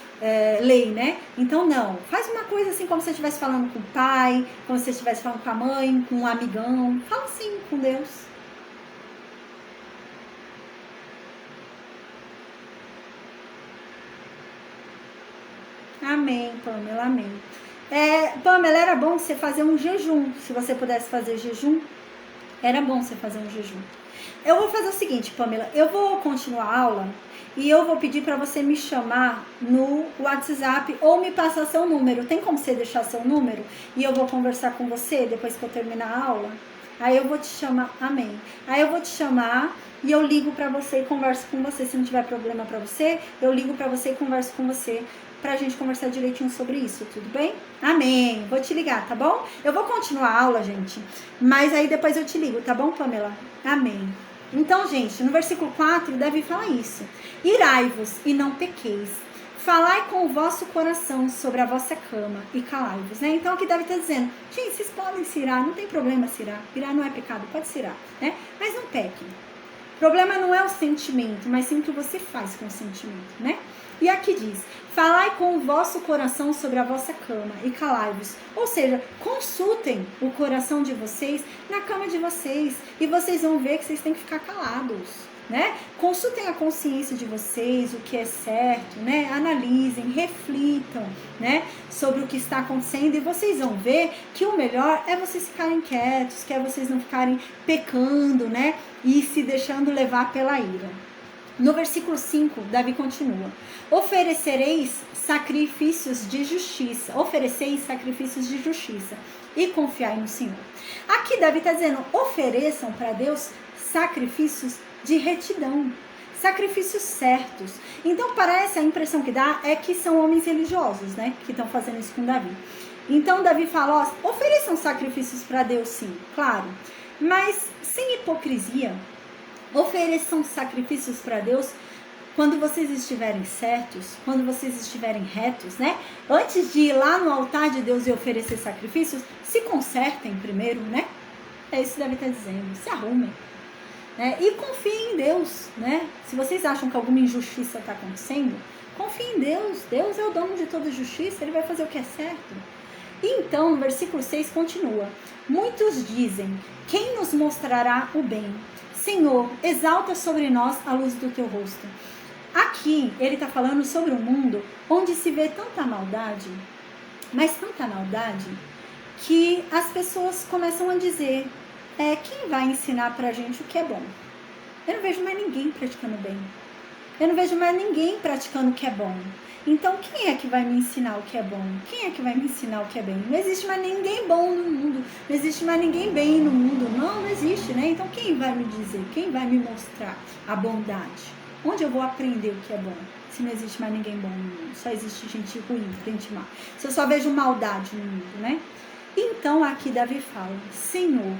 lei, né? Então, não. Faz uma coisa assim, como se você estivesse falando com o pai, como se você estivesse falando com a mãe, com um amigão. Fala assim com Deus. Amém, Pamela, amém. Pamela, era bom você fazer um jejum. Se você pudesse fazer jejum, era bom você fazer um jejum. Eu vou fazer o seguinte, Pamela, eu vou continuar a aula e eu vou pedir para você me chamar no WhatsApp ou me passar seu número. Tem como você deixar seu número? E eu vou conversar com você depois que eu terminar a aula? Aí eu vou te chamar, amém. Aí eu vou te chamar e eu ligo para você e converso com você. Se não tiver problema para você, eu ligo para você e converso com você pra gente conversar direitinho sobre isso, tudo bem? Amém. Vou te ligar, tá bom? Eu vou continuar a aula, gente, mas aí depois eu te ligo, tá bom, Pamela? Amém. Então, gente, no versículo 4, Davi fala isso. Irai-vos e não pequeis. Falai com o vosso coração sobre a vossa cama e calai-vos, né? Então, aqui Davi está dizendo, gente, vocês podem se irar, não tem problema se irar. Irar não é pecado, pode se irar, né? Mas não pequem. O problema não é o sentimento, mas sim o que você faz com o sentimento, né? E aqui diz, falai com o vosso coração sobre a vossa cama e calai-vos. Ou seja, consultem o coração de vocês na cama de vocês e vocês vão ver que vocês têm que ficar calados, né? Consultem a consciência de vocês, o que é certo, né? Analisem, reflitam, né? Sobre o que está acontecendo e vocês vão ver que o melhor é vocês ficarem quietos, que é vocês não ficarem pecando, né? E se deixando levar pela ira. No versículo 5, Davi continua. Ofereceis sacrifícios de justiça e confiai no Senhor. Aqui Davi está dizendo, ofereçam para Deus sacrifícios de retidão, sacrifícios certos. Então parece, a impressão que dá é que são homens religiosos, né, que estão fazendo isso com Davi. Então Davi fala, ofereçam sacrifícios para Deus sim, claro, mas sem hipocrisia. Ofereçam sacrifícios para Deus quando vocês estiverem certos, quando vocês estiverem retos, né? Antes de ir lá no altar de Deus e oferecer sacrifícios, se consertem primeiro, né? É isso que Davi está dizendo, se arrumem. Né? E confiem em Deus, né? Se vocês acham que alguma injustiça está acontecendo, confiem em Deus. Deus é o dono de toda justiça, Ele vai fazer o que é certo. E então, no versículo 6 continua. Muitos dizem, quem nos mostrará o bem? Senhor, exalta sobre nós a luz do teu rosto. Aqui ele está falando sobre um mundo onde se vê tanta maldade, mas tanta maldade, que as pessoas começam a dizer, quem vai ensinar pra gente o que é bom? Eu não vejo mais ninguém praticando bem. Eu não vejo mais ninguém praticando o que é bom. Então, quem é que vai me ensinar o que é bom? Quem é que vai me ensinar o que é bem? Não existe mais ninguém bom no mundo. Não existe mais ninguém bem no mundo. Não existe, né? Então, quem vai me dizer? Quem vai me mostrar a bondade? Onde eu vou aprender o que é bom? Se não existe mais ninguém bom no mundo. Só existe gente ruim, gente má. Se eu só vejo maldade no mundo, né? Então, aqui Davi fala, Senhor,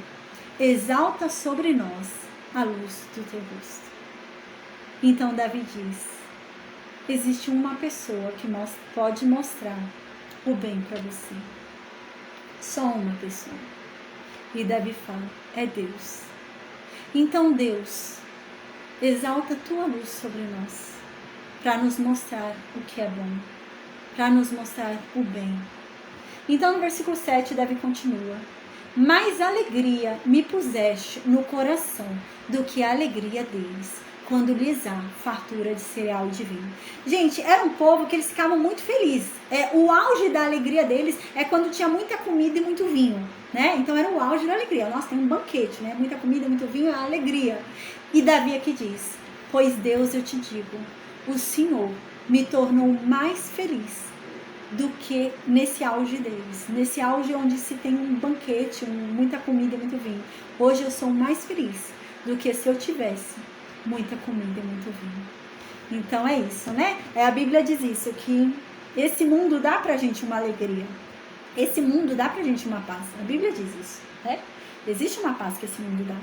exalta sobre nós a luz do teu rosto. Então, Davi diz, existe uma pessoa que pode mostrar o bem para você. Só uma pessoa. E Davi fala, é Deus. Então, Deus, exalta a tua luz sobre nós, para nos mostrar o que é bom, para nos mostrar o bem. Então, no versículo 7, Davi continua, mais alegria me puseste no coração do que a alegria deles, quando lhes há fartura de cereal divino. Gente, era um povo que eles ficavam muito felizes. O auge da alegria deles é quando tinha muita comida e muito vinho, né? Então era o auge da alegria. Nossa, tem um banquete, né? Muita comida, muito vinho, é a alegria. E Davi aqui diz, pois Deus, eu te digo, o Senhor me tornou mais feliz do que nesse auge deles. Nesse auge onde se tem um banquete, muita comida e muito vinho. Hoje eu sou mais feliz do que se eu tivesse muita comida e muito vinho. Então é isso, né? A Bíblia diz isso, que esse mundo dá pra gente uma alegria. Esse mundo dá pra gente uma paz. A Bíblia diz isso, né? Existe uma paz que esse mundo dá.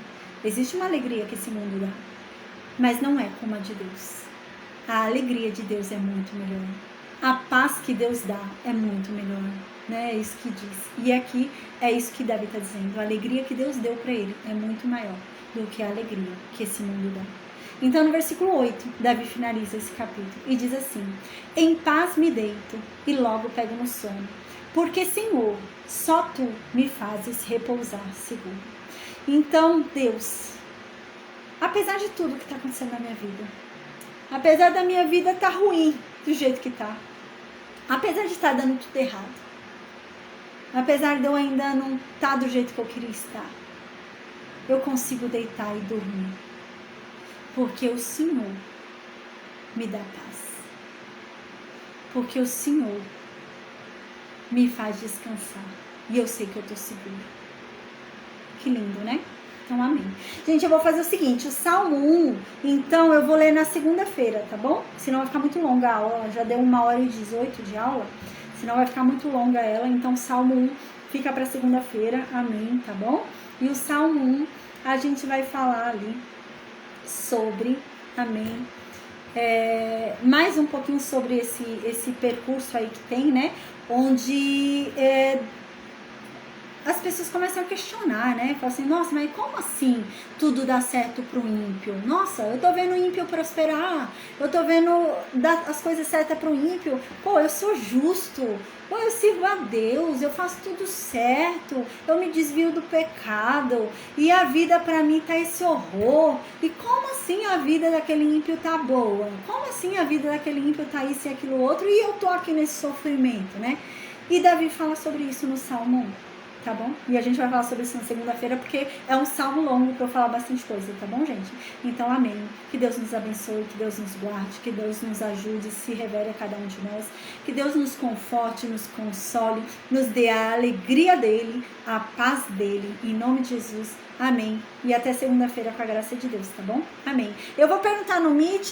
Existe uma alegria que esse mundo dá. Mas não é como a de Deus. A alegria de Deus é muito melhor. A paz que Deus dá é muito melhor, né? É isso que diz. E aqui é isso que Davi está dizendo. A alegria que Deus deu para ele é muito maior do que a alegria que esse mundo dá. Então, no versículo 8, Davi finaliza esse capítulo e diz assim, em paz me deito e logo pego no sono, porque, Senhor, só Tu me fazes repousar seguro. Então, Deus, apesar de tudo que está acontecendo na minha vida, apesar da minha vida estar ruim do jeito que está, apesar de estar dando tudo errado, apesar de eu ainda não estar do jeito que eu queria estar, eu consigo deitar e dormir, porque o Senhor me dá paz, porque o Senhor me faz descansar e eu sei que eu estou segura. Que lindo, né? Então, amém. Gente, eu vou fazer o seguinte, o Salmo 1, então eu vou ler na segunda-feira, tá bom? Senão vai ficar muito longa a aula, já deu 1h18 de aula, senão vai ficar muito longa ela, então Salmo 1 fica para segunda-feira, amém, tá bom? E o Salmo 1, a gente vai falar ali sobre, amém, mais um pouquinho sobre esse percurso aí que tem, né? Onde as pessoas começam a questionar, né? Falam assim, nossa, mas como assim tudo dá certo pro ímpio? Nossa, eu tô vendo o ímpio prosperar, eu tô vendo as coisas certas pro ímpio. Pô, eu sou justo, pô, eu sirvo a Deus, eu faço tudo certo, eu me desvio do pecado, e a vida pra mim tá esse horror. E como assim a vida daquele ímpio tá boa? Como assim a vida daquele ímpio tá isso e aquilo outro, e eu tô aqui nesse sofrimento, né? E Davi fala sobre isso no Salmo 1. Tá bom? E a gente vai falar sobre isso na segunda-feira, porque é um salmo longo para eu falar bastante coisa, tá bom, gente? Então, amém. Que Deus nos abençoe, que Deus nos guarde, que Deus nos ajude, se revele a cada um de nós, que Deus nos conforte, nos console, nos dê a alegria dele, a paz dele, em nome de Jesus, amém. E até segunda-feira com a graça de Deus, tá bom? Amém. Eu vou perguntar no Meet